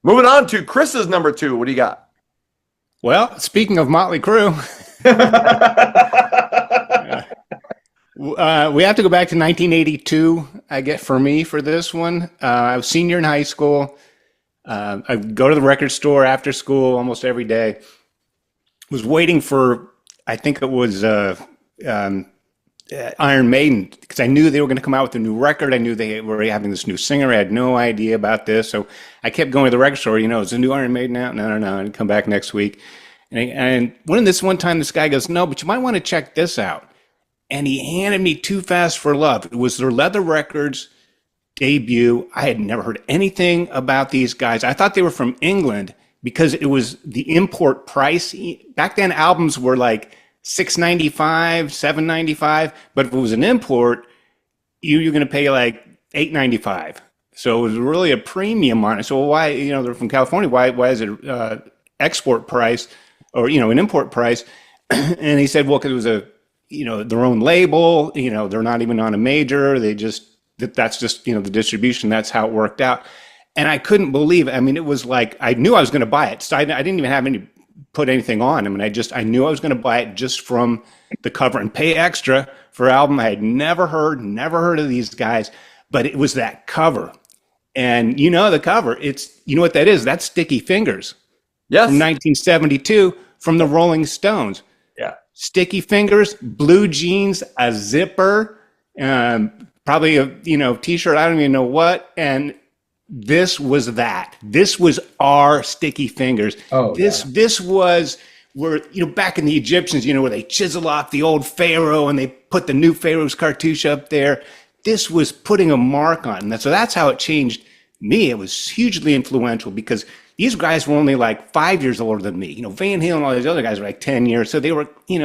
moving on to Chris's number 2. What do you got? Well, speaking of Motley Crue, we have to go back to 1982. I get for me for this one. I was senior in high school. I go to the record store after school almost every day. Was waiting for, I think it was Iron Maiden, because I knew they were going to come out with a new record. I knew they were having this new singer. I had no idea about this, so I kept going to the record store. Is the new Iron Maiden out? No. I'd come back next week. And one time, this guy goes, no, but you might want to check this out. And he handed me Too Fast for Love. It was their Leather Records debut. I had never heard anything about these guys. I thought they were from England because it was the import price. Back then, albums were like $6.95, $7.95, but if it was an import, you're going to pay like $8.95. So it was really a premium on it. So why, they're from California. Why is it export price or an import price? And he said, well, because it was their own label. They're not even on a major. That's just the distribution. That's how it worked out. And I couldn't believe it. I mean, it was like I knew I was going to buy it. So I didn't even have put anything on. I mean, I knew I was going to buy it just from the cover and pay extra for an album I had never heard of these guys, but it was that cover. And the cover, it's, what that is? That's Sticky Fingers. Yes. From 1972 from the Rolling Stones. Yeah. Sticky Fingers, blue jeans, a zipper, probably a, t-shirt, I don't even know what. And this was that. This was our Sticky Fingers. This was where, back in the Egyptians, where they chisel off the old pharaoh and they put the new pharaoh's cartouche up there. This was putting a mark on that. So that's how it changed me. It was hugely influential because these guys were only like 5 years older than me. Van Halen and all these other guys were like 10 years. So they were in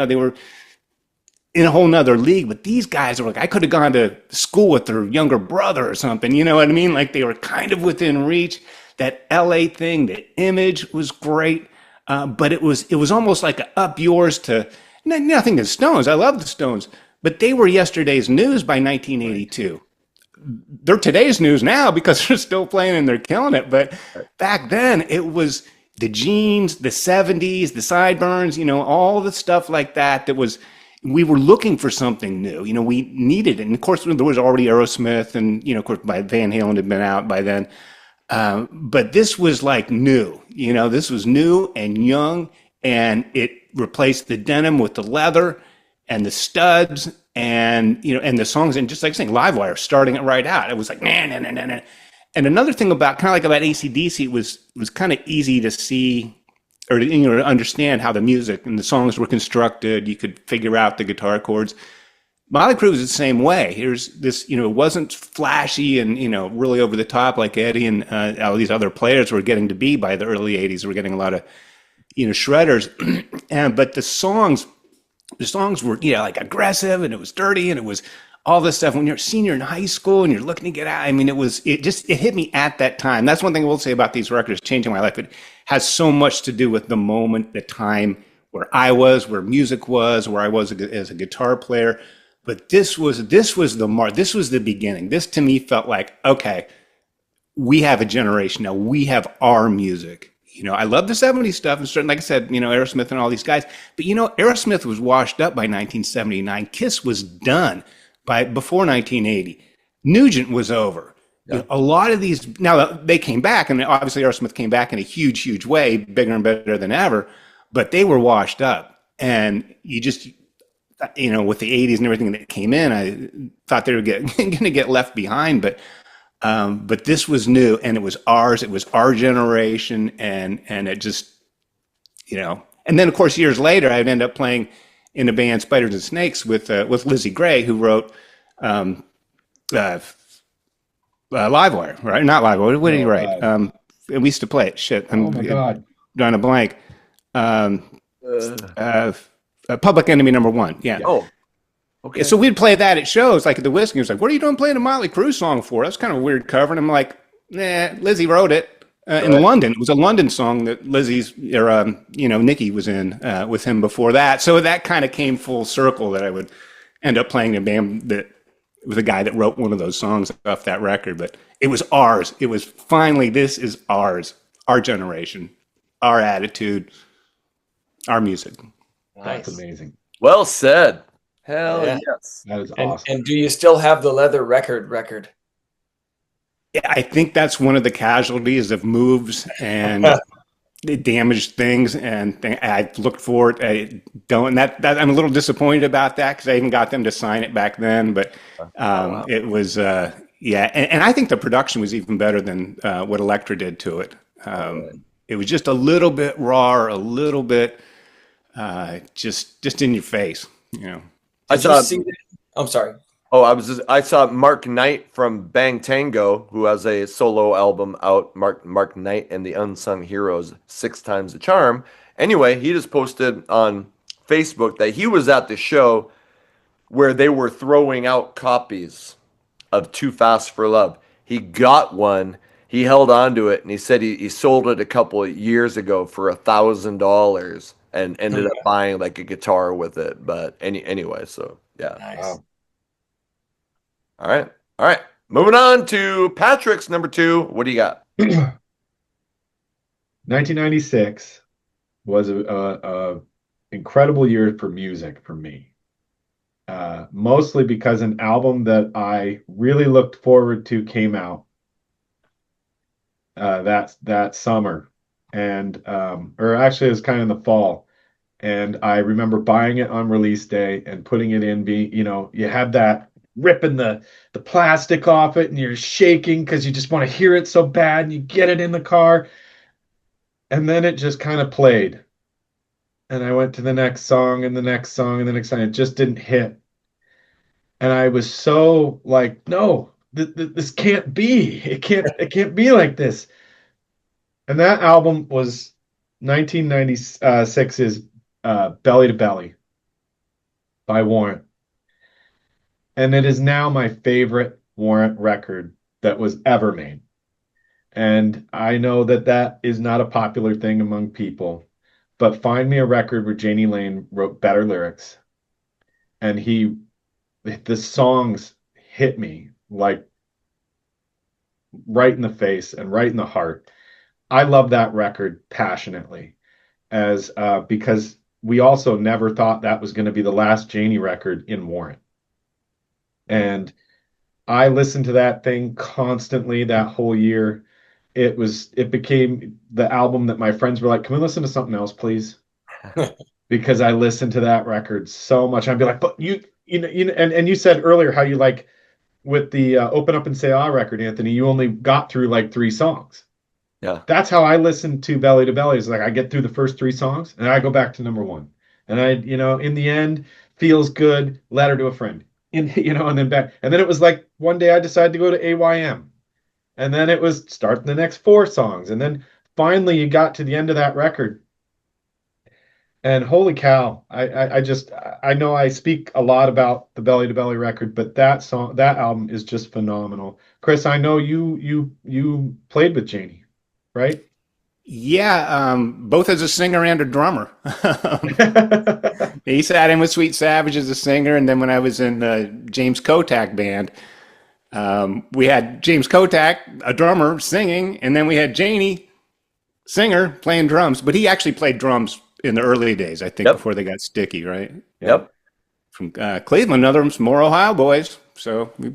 a whole nother league, but these guys were like, I could have gone to school with their younger brother or something, you know what I mean? Like they were kind of within reach. That LA thing, the image was great, but it was almost like up yours to, nothing to Stones. I love the Stones, but they were yesterday's news by 1982. They're today's news now because they're still playing and they're killing it. But back then it was the jeans, the 70s, the sideburns, all the stuff like that we were looking for something new. We needed it. And of course, there was already Aerosmith and, of course, Van Halen had been out by then. But this was like new. This was new and young, and it replaced the denim with the leather and the studs and, and the songs. And just like saying, Livewire, starting it right out. It was like, nah. And another thing about AC/DC, it was kind of easy to see or to understand how the music and the songs were constructed. You could figure out the guitar chords. Motley Crue was the same way. Here's this, it wasn't flashy and, really over the top like Eddie and all these other players were getting to be by the early 80s. We're getting a lot of, shredders. But the songs were, like aggressive and it was dirty and it was all this stuff. When you're a senior in high school and you're looking to get out, I mean, it hit me at that time. That's one thing I will say about these records changing my life. It has so much to do with the moment, the time where I was, where music was, where I was as a guitar player. But this was the mark. This was the beginning. This to me felt like, okay, we have a generation now. We have our music. I love the 70s stuff, and certain, like I said, Aerosmith and all these guys. But Aerosmith was washed up by 1979. Kiss was done before 1980. Nugent was over. Yeah. A lot of these now they came back, and obviously Aerosmith came back in a huge way, bigger and better than ever. but they were washed up, and you just, with the 80s and everything that came in, I thought they were going to get left behind, but this was new, and it was ours. It was our generation, and it just, and then of course years later, I'd end up playing in a band Spiders and Snakes with Lizzie Gray, who wrote Livewire, right? Not Livewire. What did he write? We used to play it. Shit, Oh my God. drawing a blank. Public Enemy #1. Yeah. Oh, okay. So we'd play that at shows, like at the Whiskey. He was like, "What are you doing playing a Motley Crue song for?" That's kind of a weird cover. And I'm like, "Nah, Lizzie wrote it in London. It was a London song that Nikki was in with him before that." So that kind of came full circle that I would end up playing in a band that was a guy that wrote one of those songs off that record. But it was ours. It was finally, this is ours, our generation, our attitude, our music. That's amazing. Well said. Hell Yeah. yes. That is And, awesome. and do you still have the leather record? Yeah, I think that's one of the casualties of moves and damaged things. And I looked for it. I don't. That I'm a little disappointed about that because I even got them to sign it back then. But it was and I think the production was even better than what Elektra did to it. It was just a little bit raw, a little bit just in your face. I Did you saw. see that? I'm sorry. Oh, I saw Mark Knight from Bang Tango, who has a solo album out. Mark Knight and the Unsung Heroes, 6 Times the Charm. Anyway, he just posted on Facebook that he was at the show where they were throwing out copies of Too Fast for Love. He got one. He held on to it, and he said he sold it a couple of years ago for $1,000 and ended up buying like a guitar with it. But anyway, so yeah. Nice. Wow. All right. Moving on to Patrick's number 2. What do you got? 1996 was a incredible year for music for me. Mostly because an album that I really looked forward to came out that summer, and or actually it was kind of in the fall, and I remember buying it on release day and putting it in. You have that ripping the plastic off it, and you're shaking because you just want to hear it so bad, and you get it in the car, and then it just kind of played, and I went to the next song and the next song and the next song. It just didn't hit, and I was so like, no, this can't be. It can't be like this. And that album was 1996's Belly to Belly by Warrant. And it is now my favorite Warrant record that was ever made. And I know that is not a popular thing among people, but find me a record where Janie Lane wrote better lyrics. And the songs hit me like right in the face and right in the heart. I love that record passionately, because we also never thought that was going to be the last Janie record in Warrant. And I listened to that thing constantly that whole year. It became the album that my friends were like, "Can we listen to something else, please?" Because I listened to that record so much. I'd be like, "But and you said earlier how you like with the Open Up and Say Ah record, Anthony, you only got through like 3 songs." Yeah. That's how I listen to Belly to Belly. Is like I get through the first 3 songs and I go back to number 1. And I, in the end, feels good, letter to a friend. And then back. And then it was like one day I decided to go to AYM. And then it was starting the next 4 songs. And then finally you got to the end of that record. And holy cow, I know I speak a lot about the Belly to Belly record, but that album is just phenomenal. Chris, I know you played with Janie, right? Yeah, both as a singer and a drummer. He sat in with Sweet Savage as a singer, and then when I was in James Kotak band, we had James Kotak, a drummer, singing, and then we had Janie, singer, playing drums. But he actually played drums in the early days, I think, before they got sticky, right? Yep. From Cleveland, another one's more Ohio boys. So we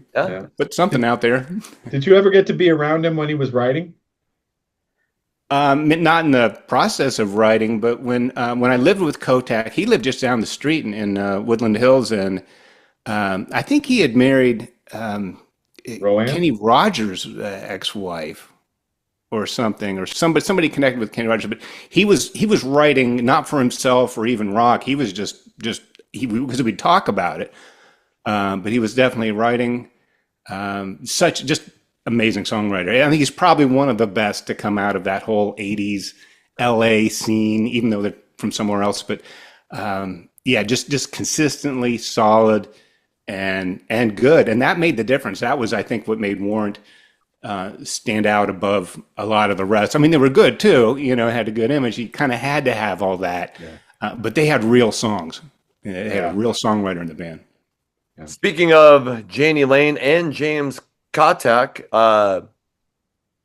put something out there. Did you ever get to be around him when he was writing? Not in the process of writing, but when I lived with Kotak, he lived just down the street in Woodland Hills, and I think he had married Rowan? Kenny Rogers' ex-wife or something, or somebody connected with Kenny Rogers. But he was writing not for himself or even rock. He was just he because we'd talk about it, but he was definitely writing such just amazing songwriter. I think he's probably one of the best to come out of that whole '80s LA scene, even though they're from somewhere else. But yeah, just consistently solid and good, and that made the difference. That was, I think, what made Warrant stand out above a lot of the rest. I mean, they were good too. Had a good image. You kind of had to have all that, but they had real songs. They had a real songwriter in the band. Speaking of Janie Lane and James Kotak,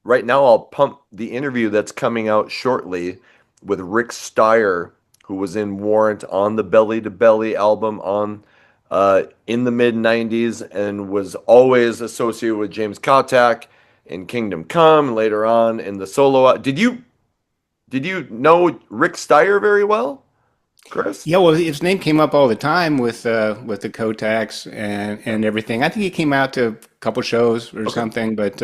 right now I'll pump the interview that's coming out shortly with Rick Steyer, who was in Warrant on the Belly to Belly album in the mid '90s and was always associated with James Kotak in Kingdom Come and later on in the solo. Did you know Rick Steyer very well, Chris? Yeah, well, his name came up all the time with the Kotaks and everything. I think he came out to a couple shows or something, but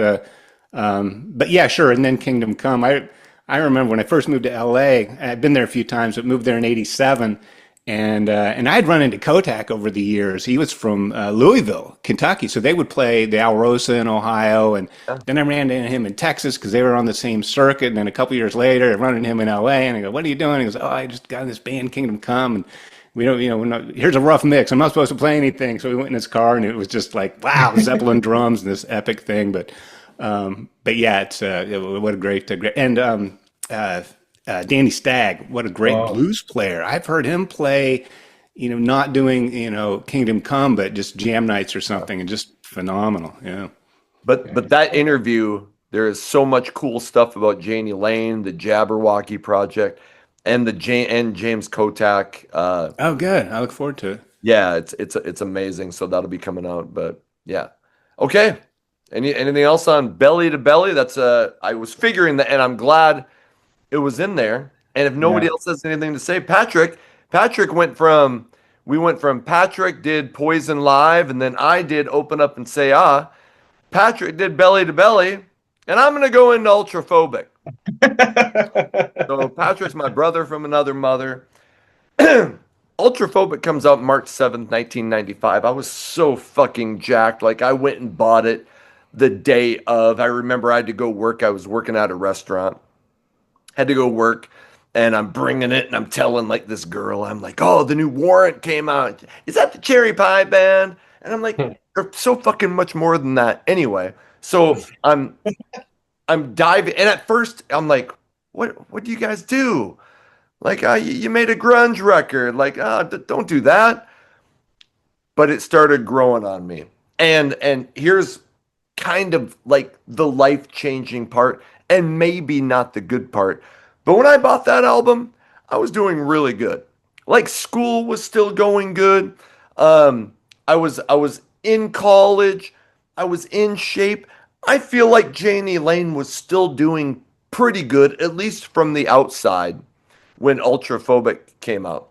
yeah, sure. And then Kingdom Come. I remember when I first moved to LA. I'd been there a few times, but moved there in '87, and I'd run into Kotak over the years. He was from Louisville, Kentucky, so they would play the Alrosa in Ohio, and then I ran into him in Texas because they were on the same circuit. And then a couple years later, I run into him in LA, and I go, "What are you doing?" He goes, "Oh, I just got in this band, Kingdom Come, and we don't, we're not. Here's a rough mix. I'm not supposed to play anything." So we went in his car, and it was just like, wow, Zeppelin drums and this epic thing. But yeah, it's what a great and Danny Stagg, what a great blues player. I've heard him play, not doing, Kingdom Come, but just jam nights or something, and just phenomenal. Yeah. But that interview, there is so much cool stuff about Janie Lane, the Jabberwocky Project, and James Kotak. Oh, good. I look forward to it. Yeah, it's amazing. So that'll be coming out. But yeah, okay. Anything else on Belly to Belly? That's I was figuring that, and I'm glad it was in there. And if nobody else has anything to say, Patrick went from Patrick did Poison Live, and then I did Open Up and Say Ah. Patrick did Belly to Belly, and I'm gonna go into Ultraphobic. So Patrick's my brother from another mother. Ultraphobic comes out March 7th, 1995. I was so fucking jacked. Like, I went and bought it the day of. I remember I had to go work. I was working at a restaurant. Had to go work, and I'm bringing it, and I'm telling, like, this girl, I'm like, "Oh, the new Warrant came out. Is that the Cherry Pie Band?" And I'm like, "They're so fucking much more than that." Anyway, so I'm diving, and at first I'm like, what do you guys do? Like, you made a grunge record. Like, don't do that. But it started growing on me. And here's kind of like the life-changing part, and maybe not the good part. But when I bought that album, I was doing really good. Like, school was still going good. I was in college. I was in shape. I feel like Janie Lane was still doing pretty good, at least from the outside, when Ultraphobic came out.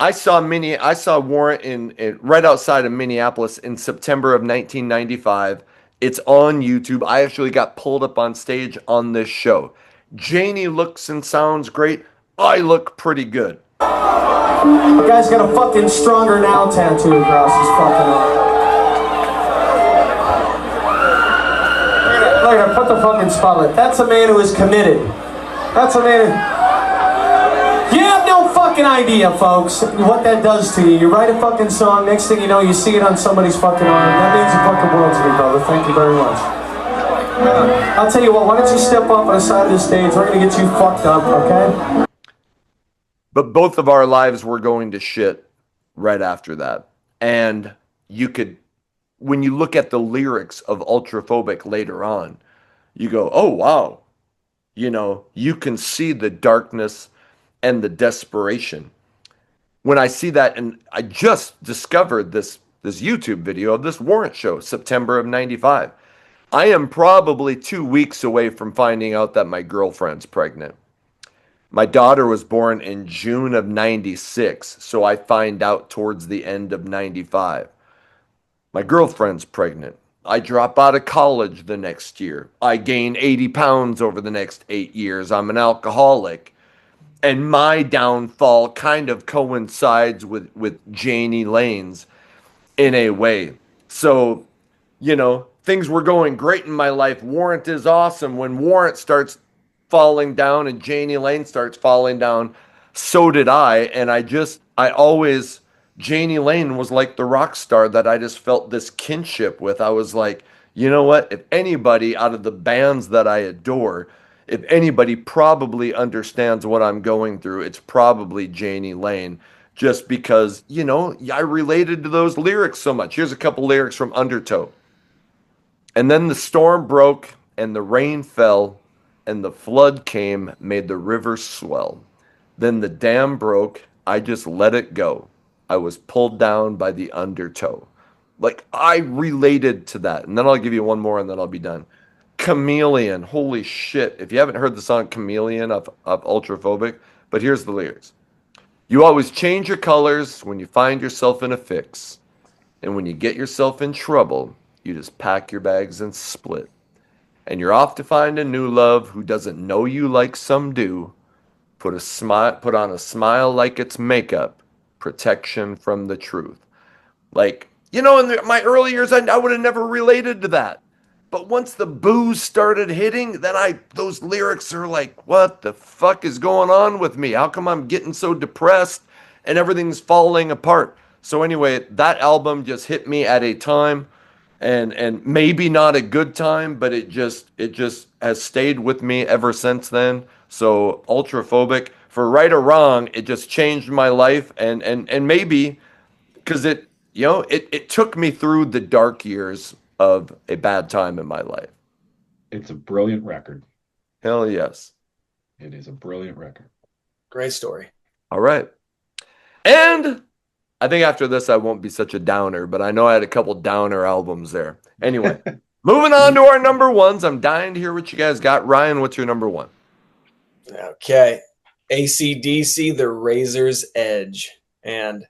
I saw Warrant in right outside of Minneapolis in September of 1995. It's on YouTube. I actually got pulled up on stage on this show. Janie looks and sounds great. I look pretty good. The guy's got a fucking Stronger Now tattoo across his fucking arm. Look at him, put the fucking spotlight. That's a man who is committed. That's a man who... You have no fucking idea, folks, what that does to you. You write a fucking song, next thing you know, you see it on somebody's fucking arm. That means the fucking world to me, brother. Thank you very much. I'll tell you what, why don't you step up on the side of the stage? We're gonna get you fucked up, okay? But both of our lives were going to shit right after that. And when you look at the lyrics of Ultraphobic later on, you go, oh, wow. You can see the darkness and the desperation. When I see that, and I just discovered this YouTube video of this Warrant show, September of 95. I am probably 2 weeks away from finding out that my girlfriend's pregnant. My daughter was born in June of 96, so I find out towards the end of 95. My girlfriend's pregnant. I drop out of college the next year. I gain 80 pounds over the next 8 years. I'm an alcoholic. And my downfall kind of coincides with Janie Lane's in a way. So, things were going great in my life. Warrant is awesome. When Warrant starts falling down and Janie Lane starts falling down, so did I. And I always, Janie Lane was like the rock star that I just felt this kinship with. I was like, you know what? If anybody out of the bands that I adore, if anybody probably understands what I'm going through, it's probably Janie Lane. Just because, I related to those lyrics so much. Here's a couple lyrics from Undertow. And then the storm broke, and the rain fell, and the flood came, made the river swell. Then the dam broke, I just let it go. I was pulled down by the undertow. Like, I related to that. And then I'll give you one more, and then I'll be done. Chameleon, holy shit. If you haven't heard the song Chameleon of Ultraphobic, but here's the lyrics. You always change your colors when you find yourself in a fix. And when you get yourself in trouble, you just pack your bags and split. And you're off to find a new love who doesn't know you like some do. Put on a smile like it's makeup, protection from the truth. Like, in my early years, I would have never related to that. But once the booze started hitting, then those lyrics are like, what the fuck is going on with me? How come I'm getting so depressed and everything's falling apart? So anyway, that album just hit me at a time, and maybe not a good time, but it just has stayed with me ever since then. So Ultraphobic, for right or wrong, it just changed my life, and maybe because it took me through the dark years of a bad time in my life. It's a brilliant record. Hell yes. It is a brilliant record. Great story. All right. And I think after this, I won't be such a downer, but I know I had a couple downer albums there. Anyway, moving on to our number ones. I'm dying to hear what you guys got. Ryan, what's your number one? Okay. AC/DC, The Razor's Edge. And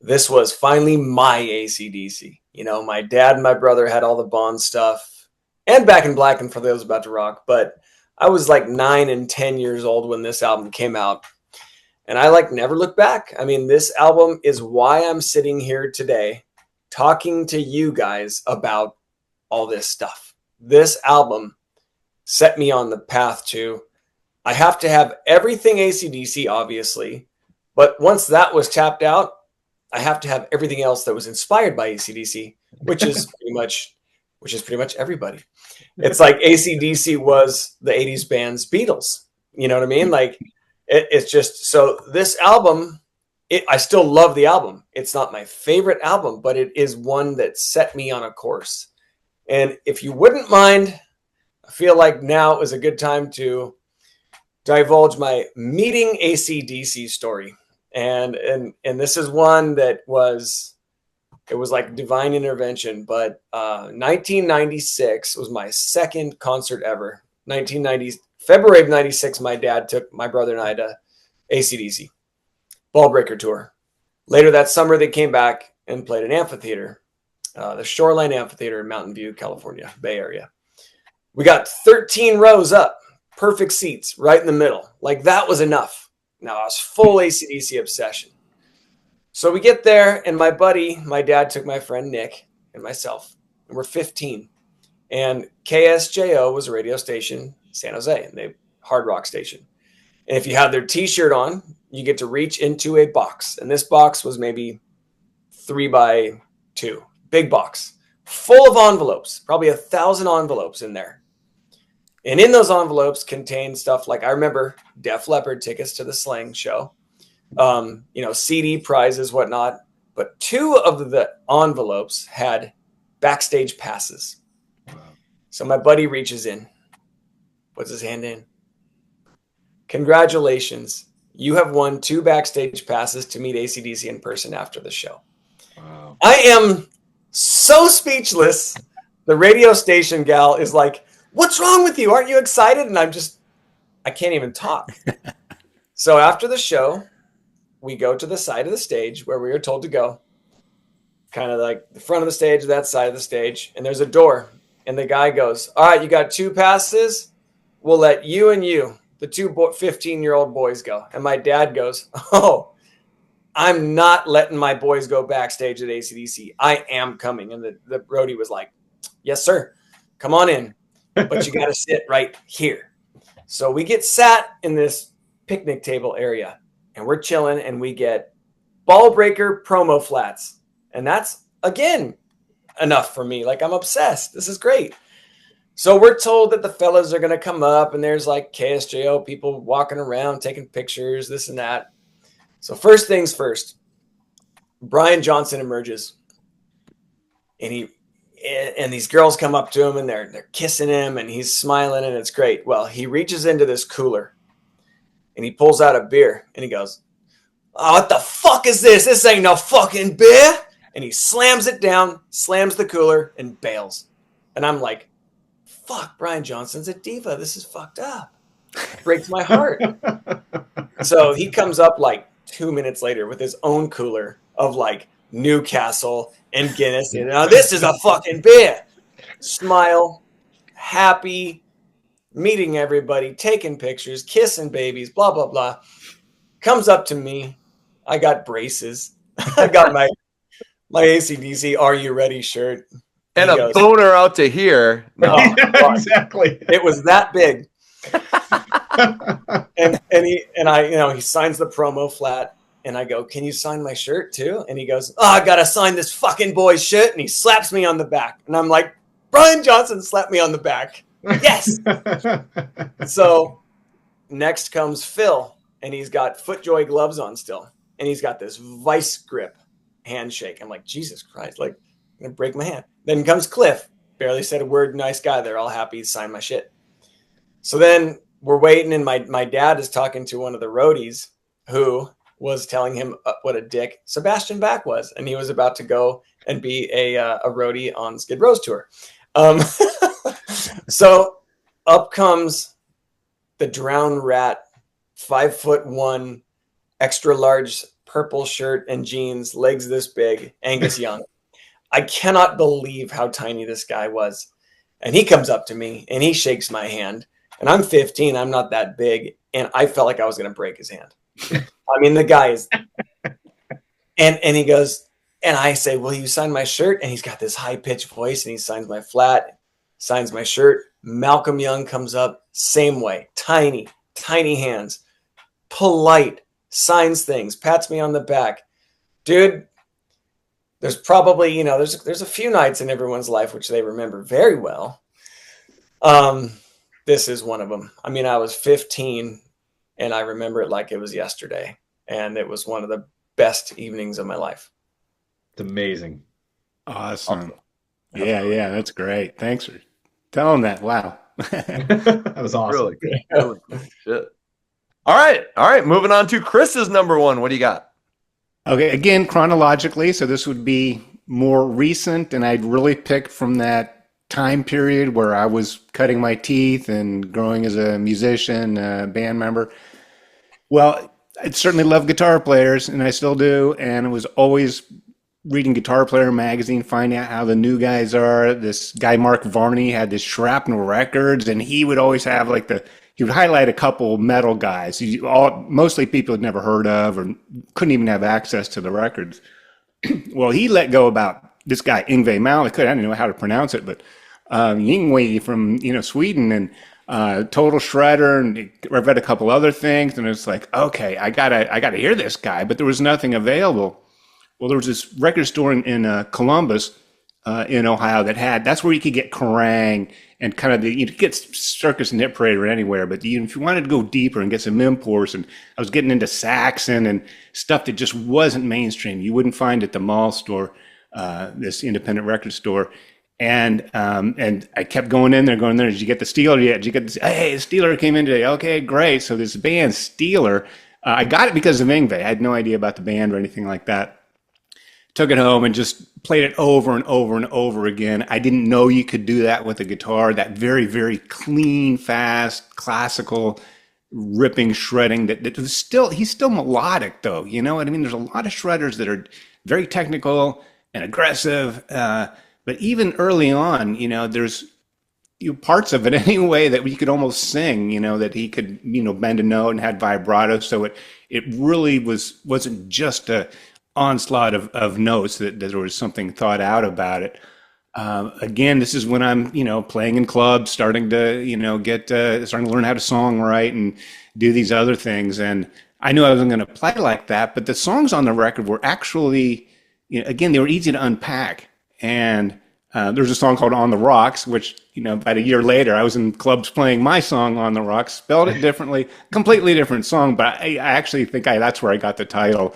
this was finally my AC/DC. My dad and my brother had all the Bond stuff and Back in Black and For Those About to Rock. But I was like 9 and 10 years old when this album came out. And I never look back. I mean, this album is why I'm sitting here today talking to you guys about all this stuff. This album set me on the path to, I have to have everything AC/DC, obviously. But once that was tapped out, I have to have everything else that was inspired by AC/DC, which is pretty much everybody. It's like AC/DC was the 80s band's Beatles. You know what I mean? Like, it's just, so this album, I still love the album. It's not my favorite album, but it is one that set me on a course. And if you wouldn't mind, I feel like now is a good time to divulge my meeting AC/DC story. And this is one that was like divine intervention. But 1996 was my second concert ever. February of 96, my dad took my brother and I to AC/DC Ballbreaker tour. Later that summer, they came back and played an amphitheater, the Shoreline Amphitheater in Mountain View, California, Bay Area. We got 13 rows up, perfect seats right in the middle. Like, that was enough. Now, I was full AC/DC obsession. So we get there, and my dad took my friend Nick and myself, and we're 15. And KSJO was a radio station, San Jose, and they hard rock station. And if you had their T-shirt on, you get to reach into a box. And this box was maybe 3 by 2, big box, full of envelopes, probably 1,000 envelopes in there. And in those envelopes contained stuff like, I remember Def Leppard tickets to the Slang show, CD prizes, whatnot. But 2 of the envelopes had backstage passes. So my buddy reaches in, puts his hand in. Congratulations. You have won 2 backstage passes to meet AC/DC in person after the show. Wow. I am so speechless. the radio station gal is like, "What's wrong with you? Aren't you excited?" And I can't even talk. So after the show, we go to the side of the stage where we were told to go, kind of like the front of the stage, that side of the stage, and there's a door. And the guy goes, "All right, you got 2 passes. We'll let you and you, the 2 15-year-old boys, go." And my dad goes, "Oh, I'm not letting my boys go backstage at AC/DC. I am coming." And the roadie was like, "Yes, sir. Come on in. But you got to sit right here." So we get sat in this picnic table area, and we're chilling, and we get Ball Breaker promo flats. And that's, again, enough for me. Like, I'm obsessed. This is great. So we're told that the fellas are going to come up, and there's like KSJO people walking around, taking pictures, this and that. So first things first, Brian Johnson emerges, and these girls come up to him, and they're kissing him, and he's smiling, and it's great. Well, he reaches into this cooler, and he pulls out a beer, and he goes, "Oh, what the fuck is this? This ain't no fucking beer." And he slams it down, slams the cooler, and bails. And I'm like, fuck, Brian Johnson's a diva. This is fucked up. It breaks my heart. So he comes up like 2 minutes later with his own cooler of like Newcastle and Guinness. And this is a fucking beer. Smile, happy, meeting everybody, taking pictures, kissing babies, blah, blah, blah. Comes up to me. I got braces. I got my AC/DC Are You Ready shirt. And a boner out to here. No, exactly. It was that big. and he signs the promo flat, and I go, "Can you sign my shirt too?" And he goes, "Oh, I gotta sign this fucking boy's shirt." And he slaps me on the back, and I'm like, Brian Johnson slapped me on the back. Yes. So next comes Phil, and he's got FootJoy gloves on still, and he's got this vice grip handshake. I'm like, Jesus Christ, like, I'm gonna break my hand. Then comes Cliff, barely said a word, nice guy. They're all happy to sign my shit. So then we're waiting, and my dad is talking to one of the roadies who was telling him what a dick Sebastian Bach was, and he was about to go and be a roadie on Skid Row's tour. So up comes the Drowned Rat, 5'1", extra large purple shirt and jeans, legs this big, Angus Young. I cannot believe how tiny this guy was. And he comes up to me and he shakes my hand. And I'm 15, I'm not that big. And I felt like I was going to break his hand. I mean, the guy is. And he goes, and I say, "Will you sign my shirt?" And he's got this high pitched voice, and he signs my flat, signs my shirt. Malcolm Young comes up, same way, tiny hands, polite, signs things, pats me on the back. Dude, there's probably, there's a few nights in everyone's life which they remember very well. This is one of them. I mean, I was 15 and I remember it like it was yesterday. And it was one of the best evenings of my life. It's amazing. Awesome. Yeah, that's great. Thanks for telling that. Wow. That was awesome. Really good. Shit. All right. Moving on to Chris's number one. What do you got? Okay, again, chronologically, so this would be more recent, and I'd really pick from that time period where I was cutting my teeth and growing as a musician, band member. Well, I certainly love guitar players, and I still do, and I was always reading Guitar Player magazine, finding out how the new guys are. This guy, Mark Varney, had this Shrapnel Records, and he would always have he would highlight a couple metal guys, mostly people had never heard of or couldn't even have access to the records. Well, he let go about this guy, Yngwie Malmsteen. I didn't know how to pronounce it, but Yngwie from Sweden, and Total Shredder, and I read a couple other things, and it's like, okay, I gotta hear this guy, but there was nothing available. Well, there was this record store in Columbus, in Ohio that's where you could get Kerrang and kind of you could get Circus and Hit Parade or anywhere, but if you wanted to go deeper and get some imports, and I was getting into Saxon and stuff that just wasn't mainstream, you wouldn't find at the mall store, this independent record store. And I kept going in there. Did you get the Steeler yet? Did you get hey, the Steeler came in today. Okay, great. So this band Steeler, I got it because of Yngwie. I had no idea about the band or anything like that. took it home and just played it over and over and over again. I didn't know you could do that with a guitar, that very, very clean, fast, classical, ripping shredding that was still, he's still melodic though. You know what I mean? There's a lot of shredders that are very technical and aggressive. But even early on, there's parts of it anyway that you could almost sing, that he could, bend a note and had vibrato. So it really wasn't just a onslaught of notes, that there was something thought out about it. Again, this is when I'm, playing in clubs, starting to, starting to learn how to songwrite and do these other things. And I knew I wasn't going to play like that, but the songs on the record were actually, again, they were easy to unpack. And there's a song called On the Rocks, which, about a year later, I was in clubs playing my song On the Rocks, spelled it differently, completely different song. But I actually think that's where I got the title,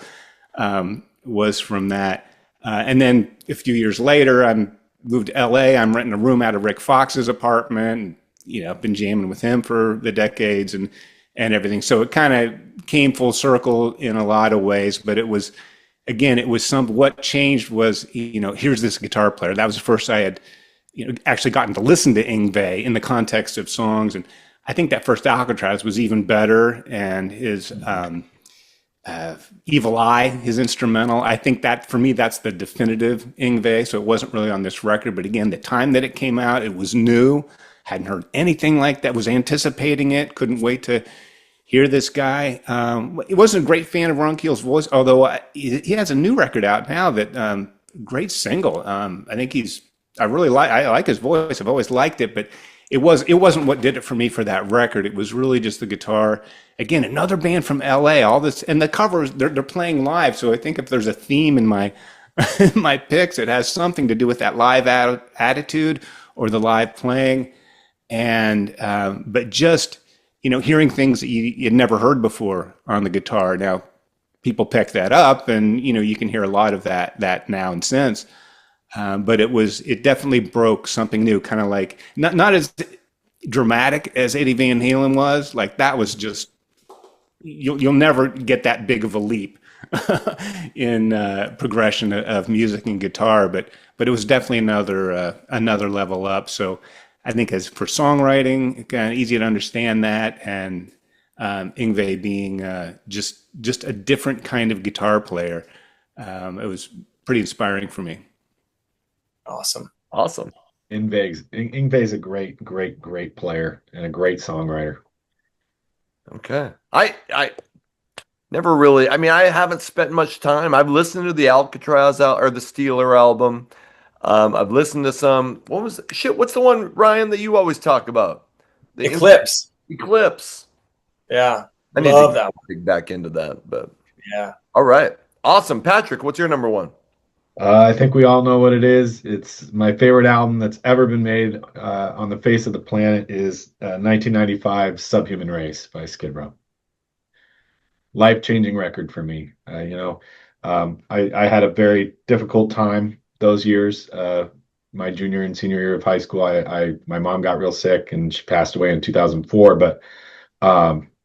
was from that. And then a few years later, I'm moved to LA. I'm renting a room out of Rick Fox's apartment. And, I've been jamming with him for the decades and everything. So it kind of came full circle in a lot of ways. But it was, again, what changed was, here's this guitar player. That was the first I had, actually gotten to listen to Yngwie in the context of songs. And I think that first Alcatraz was even better. And his Evil Eye, his instrumental, I think that for me, that's the definitive Yngwie. So it wasn't really on this record. But again, the time that it came out, it was new. Hadn't heard anything like that, was anticipating it, couldn't wait to hear this guy. He wasn't a great fan of Ron Keel's voice, although he has a new record out now that great single. I think I like his voice. I've always liked it, but it wasn't what did it for me for that record. It was really just the guitar. Again, another band from LA, all this, and the covers, they're playing live. So I think if there's a theme in my my picks, it has something to do with that live attitude or the live playing. And but just hearing things that you'd never heard before on the guitar. Now people pick that up, and you can hear a lot of that now and since. But it definitely broke something new, kind of like not as dramatic as Eddie Van Halen was. Like that was just you'll never get that big of a leap in progression of music and guitar, but it was definitely another level up. So I think as for songwriting, kind of easy to understand that, and Yngwie being just a different kind of guitar player, it was pretty inspiring for me. Awesome. Yngwie's a great player and a great songwriter. Okay. I never really, I haven't spent much time. I've listened to the Alcatraz or the Steeler album. I've listened to some, what's the one, Ryan, that you always talk about? The Eclipse. Eclipse. Yeah. I need Love to that dig back into that, but yeah. All right. Awesome. Patrick, what's your number one? I think we all know what it is. It's my favorite album that's ever been made on the face of the planet is 1995 Subhuman Race by Skid Row. Life-changing record for me. I had a very difficult time those years. My junior and senior year of high school, my mom got real sick and she passed away in 2004. But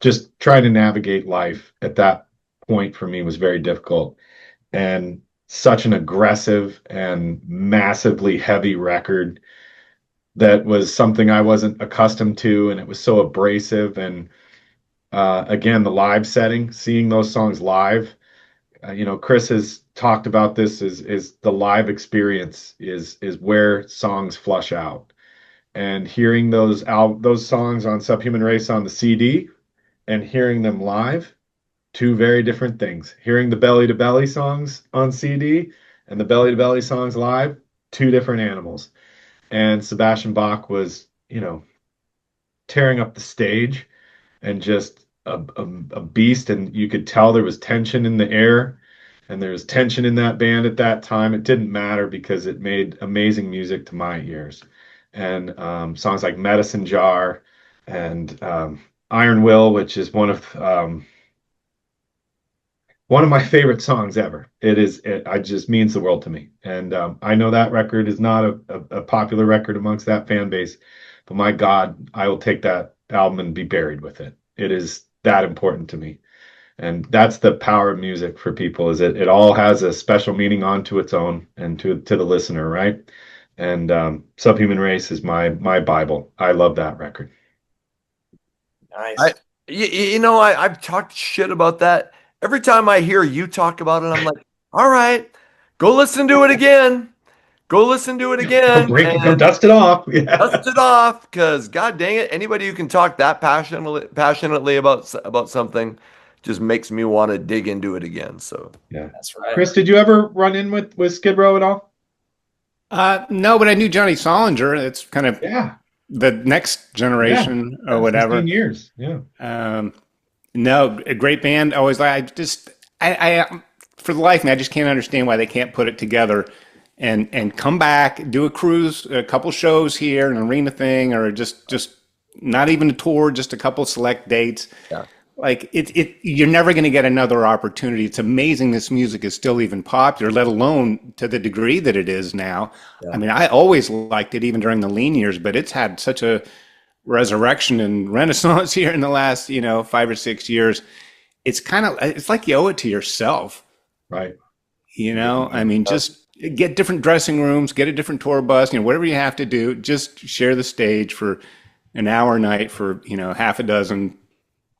just trying to navigate life at that point for me was very difficult. And such an aggressive and massively heavy record that was something I wasn't accustomed to, and it was so abrasive. And again, the live setting, seeing those songs live, Chris has talked about this, is the live experience is where songs flush out. And hearing those songs on Subhuman Race on the CD and hearing them live, two very different things. Hearing the Belly to Belly songs on CD and the Belly to Belly songs live, two different animals. And Sebastian Bach was, tearing up the stage and just a beast. And you could tell there was tension in the air, and there was tension in that band at that time. It didn't matter because it made amazing music to my ears. And songs like Medicine Jar and Iron Will, which is one of my favorite songs ever. It just means the world to me. And I know that record is not a popular record amongst that fan base, but my God, I will take that album and be buried with it. It is that important to me. And that's the power of music for people, is it all has a special meaning onto its own and to the listener, right? And Subhuman Race is my Bible. I love that record. Nice. I've talked shit about that. Every time I hear you talk about it, I'm like, all right, go listen to it again. Go listen to it again Go and dust it off. Yeah. dust it off, because god dang it, anybody who can talk that passionately about something just makes me want to dig into it again. So Yeah. That's right. Chris, did you ever run in with Skid Row at all? No, but I knew Johnny Solinger. It's kind of Yeah. the next generation or whatever. 15 years. Yeah. No, a great band. Always, I for the life of me, I just can't understand why they can't put it together and come back, do a cruise, a couple shows here, an arena thing, or just not even a tour, just a couple select dates. Yeah. Like you're never going to get another opportunity. It's amazing this music is still even popular, let alone to the degree that it is now. Yeah. I mean, I always liked it even during the lean years, but it's had such a resurrection and renaissance here in the last 5 or 6 years. It's like you owe it to yourself. Right. I mean, just get different dressing rooms, get a different tour bus, whatever you have to do, just share the stage for an hour a night for, half a dozen,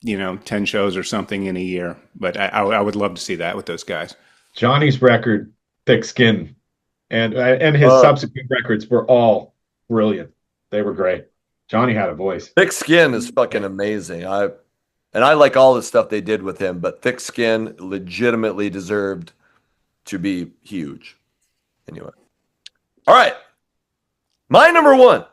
10 shows or something in a year. But I would love to see that with those guys. Johnny's record, Thick Skin, and his subsequent records were all brilliant. They were great. Johnny had a voice. Thick Skin is fucking amazing. I like all the stuff they did with him, but Thick Skin legitimately deserved to be huge. Anyway. All right. My number one.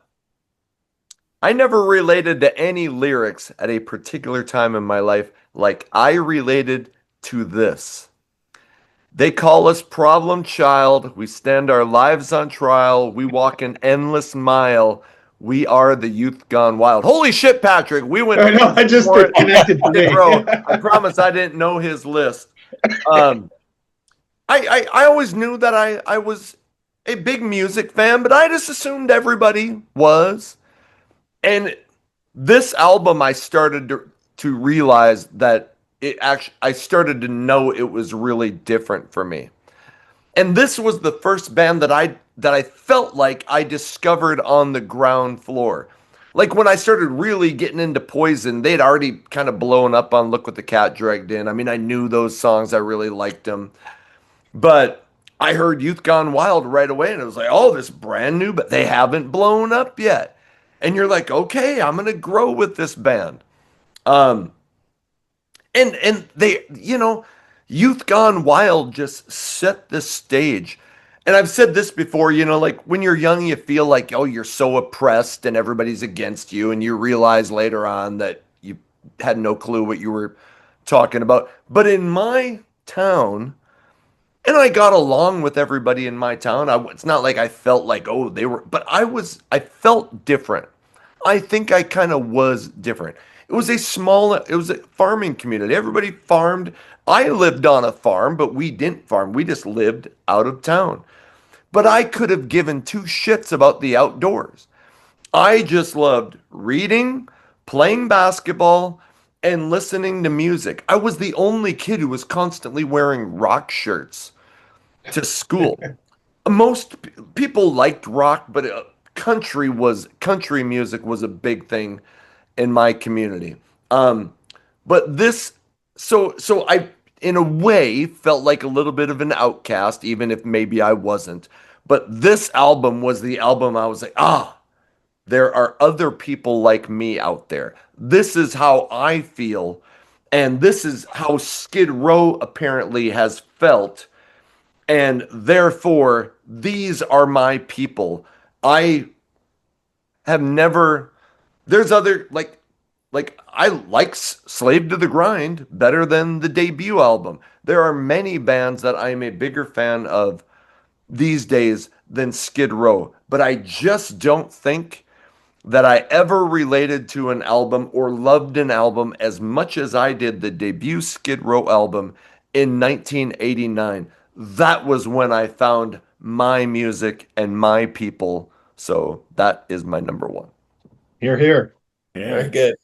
I never related to any lyrics at a particular time in my life like I related to this. They call us problem child. We stand our lives on trial. We walk an endless mile. We are the youth gone wild. Holy shit, Patrick. We went. I know. I just connected for me. I promise I didn't know his list. I always knew that I was a big music fan, but I just assumed everybody was. And this album, I started to realize that I started to know it was really different for me. And this was the first band that I felt like I discovered on the ground floor. Like when I started really getting into Poison, they'd already kind of blown up on Look What the Cat Dragged In. I mean, I knew those songs. I really liked them. But I heard Youth Gone Wild right away, and it was like, oh, this brand new, but they haven't blown up yet. And you're like, okay, I'm going to grow with this band. And they, Youth Gone Wild just set the stage. And I've said this before, like when you're young, you feel like, oh, you're so oppressed and everybody's against you. And you realize later on that you had no clue what you were talking about. But in my town, and I got along with everybody in my town. It's not like I felt like, oh, they were, but I felt different. I think I kind of was different. It was a farming community. Everybody farmed. I lived on a farm, but we didn't farm. We just lived out of town. But I could have given two shits about the outdoors. I just loved reading, playing basketball, and listening to music. I was the only kid who was constantly wearing rock shirts to school. Most people liked rock, but country music was a big thing in my community. But this, so I, in a way, felt like a little bit of an outcast, even if maybe I wasn't. But this album was the album I was like, there are other people like me out there. This is how I feel. And this is how Skid Row apparently has felt. And therefore, these are my people. I have never, there's other, like I like Slave to the Grind better than the debut album. There are many bands that I'm a bigger fan of these days than Skid Row. But I just don't think that I ever related to an album or loved an album as much as I did the debut Skid Row album in 1989. That was when I found my music and my people. So that is my number one. Here, here. Very good.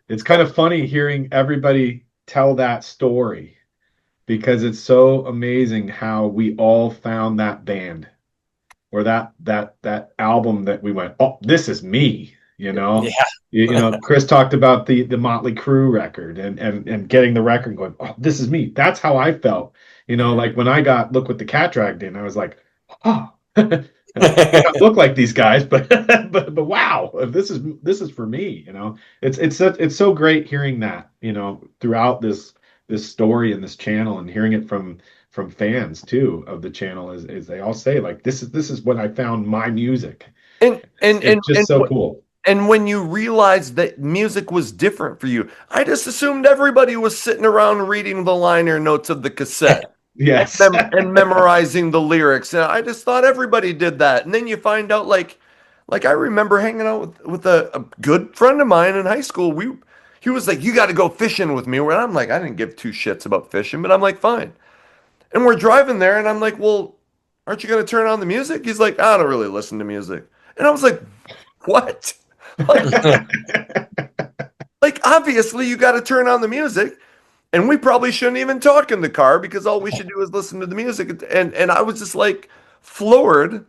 It's kind of funny hearing everybody tell that story because it's so amazing how we all found that band or that album that we went, oh, this is me, you know. Yeah. You know, Chris talked about the Motley Crue record and getting the record and going, oh, this is me. That's how I felt. You know, like when I got Look What the Cat Dragged In, I was like, oh, I don't look like these guys, but but wow, this is for me. You know, it's so great hearing that, you know, throughout this story and this channel and hearing it from fans too of the channel is they all say like this is when I found my music. And It's just so cool. And when you realized that music was different for you, I just assumed everybody was sitting around reading the liner notes of the cassette. Yes. And memorizing the lyrics. And I just thought everybody did that. And then you find out like I remember hanging out with a good friend of mine in high school. He was like, you got to go fishing with me. Where I'm like, I didn't give two shits about fishing, but I'm like, fine. And we're driving there and I'm like, well, aren't you going to turn on the music? He's like, I don't really listen to music. And I was like, what? Like obviously you got to turn on the music, and we probably shouldn't even talk in the car because all we should do is listen to the music. And I was just like floored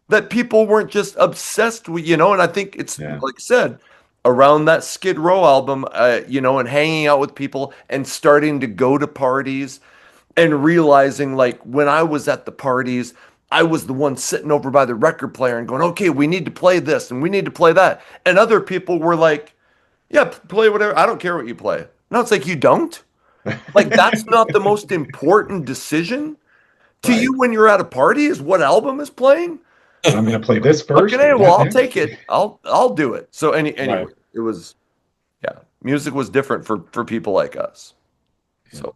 that people weren't just obsessed with, you know. And I think it's like I said, around that Skid Row album, you know, and hanging out with people and starting to go to parties and realizing like when I was at the parties, I was the one sitting over by the record player and going, okay, we need to play this and we need to play that. And other people were like, yeah, play whatever. I don't care what you play. No, it's like, you don't? Like, that's not the most important decision to you when you're at a party is what album is playing? I'm going to play this first. Okay, well, I'll take it. I'll do it. So anyway, Right. it was, music was different for people like us. So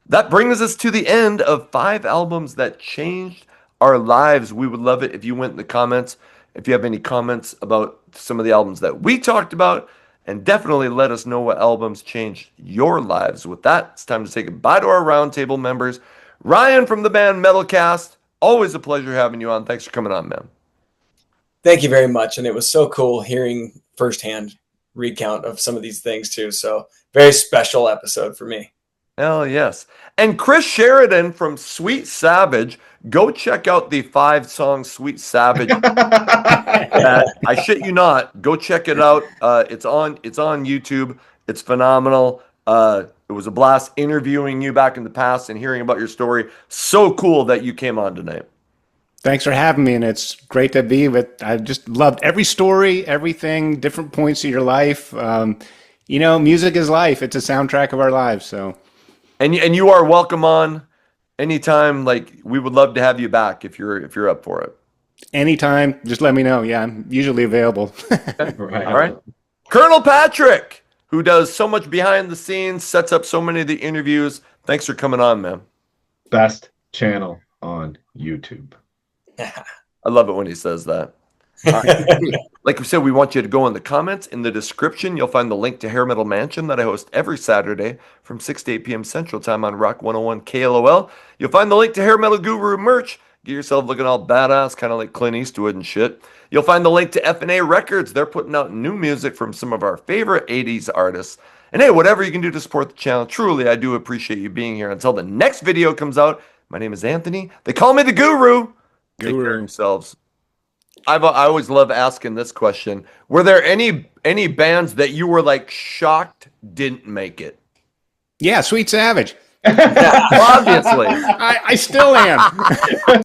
that brings us to the end of 5 albums that changed our lives. We would love it if you went in the comments, if you have any comments about some of the albums that we talked about, and definitely let us know what albums changed your lives. With that, it's time to say goodbye to our Roundtable members. Ryan from the band Metalcast, always a pleasure having you on. Thanks for coming on, man. Thank you very much. And it was so cool hearing firsthand recount of some of these things too. So very special episode for me. Hell yes. And Chris Sheridan from Sweet Savage. Go check out the 5-song Sweet Savage. I shit you not. Go check it out. It's on YouTube. It's phenomenal. It was a blast interviewing you back in the past and hearing about your story. So cool that you came on tonight. Thanks for having me, and it's great to be with. I just loved every story, everything, different points of your life. You know, music is life. It's a soundtrack of our lives. So, and you are welcome on anytime. Like, we would love to have you back if you're up for it. Anytime, just let me know. Yeah, I'm usually available. Right. All right. Colonel Patrick, who does so much behind the scenes, sets up so many of the interviews. Thanks for coming on, man. Best channel on YouTube. I love it when he says that. All right. Like we said, we want you to go in the comments. In the description, you'll find the link to Hair Metal Mansion that I host every Saturday from 6 to 8 p.m. Central Time on Rock 101 KLOL. You'll find the link to Hair Metal Guru merch. Get yourself looking all badass, kind of like Clint Eastwood and shit. You'll find the link to FNA Records. They're putting out new music from some of our favorite 80s artists. And hey, whatever you can do to support the channel, truly, I do appreciate you being here. Until the next video comes out, my name is Anthony. They call me the Guru. Take care of themselves. I always love asking this question. Were there any bands that you were like shocked didn't make it? Yeah, Sweet Savage. Obviously. I still am.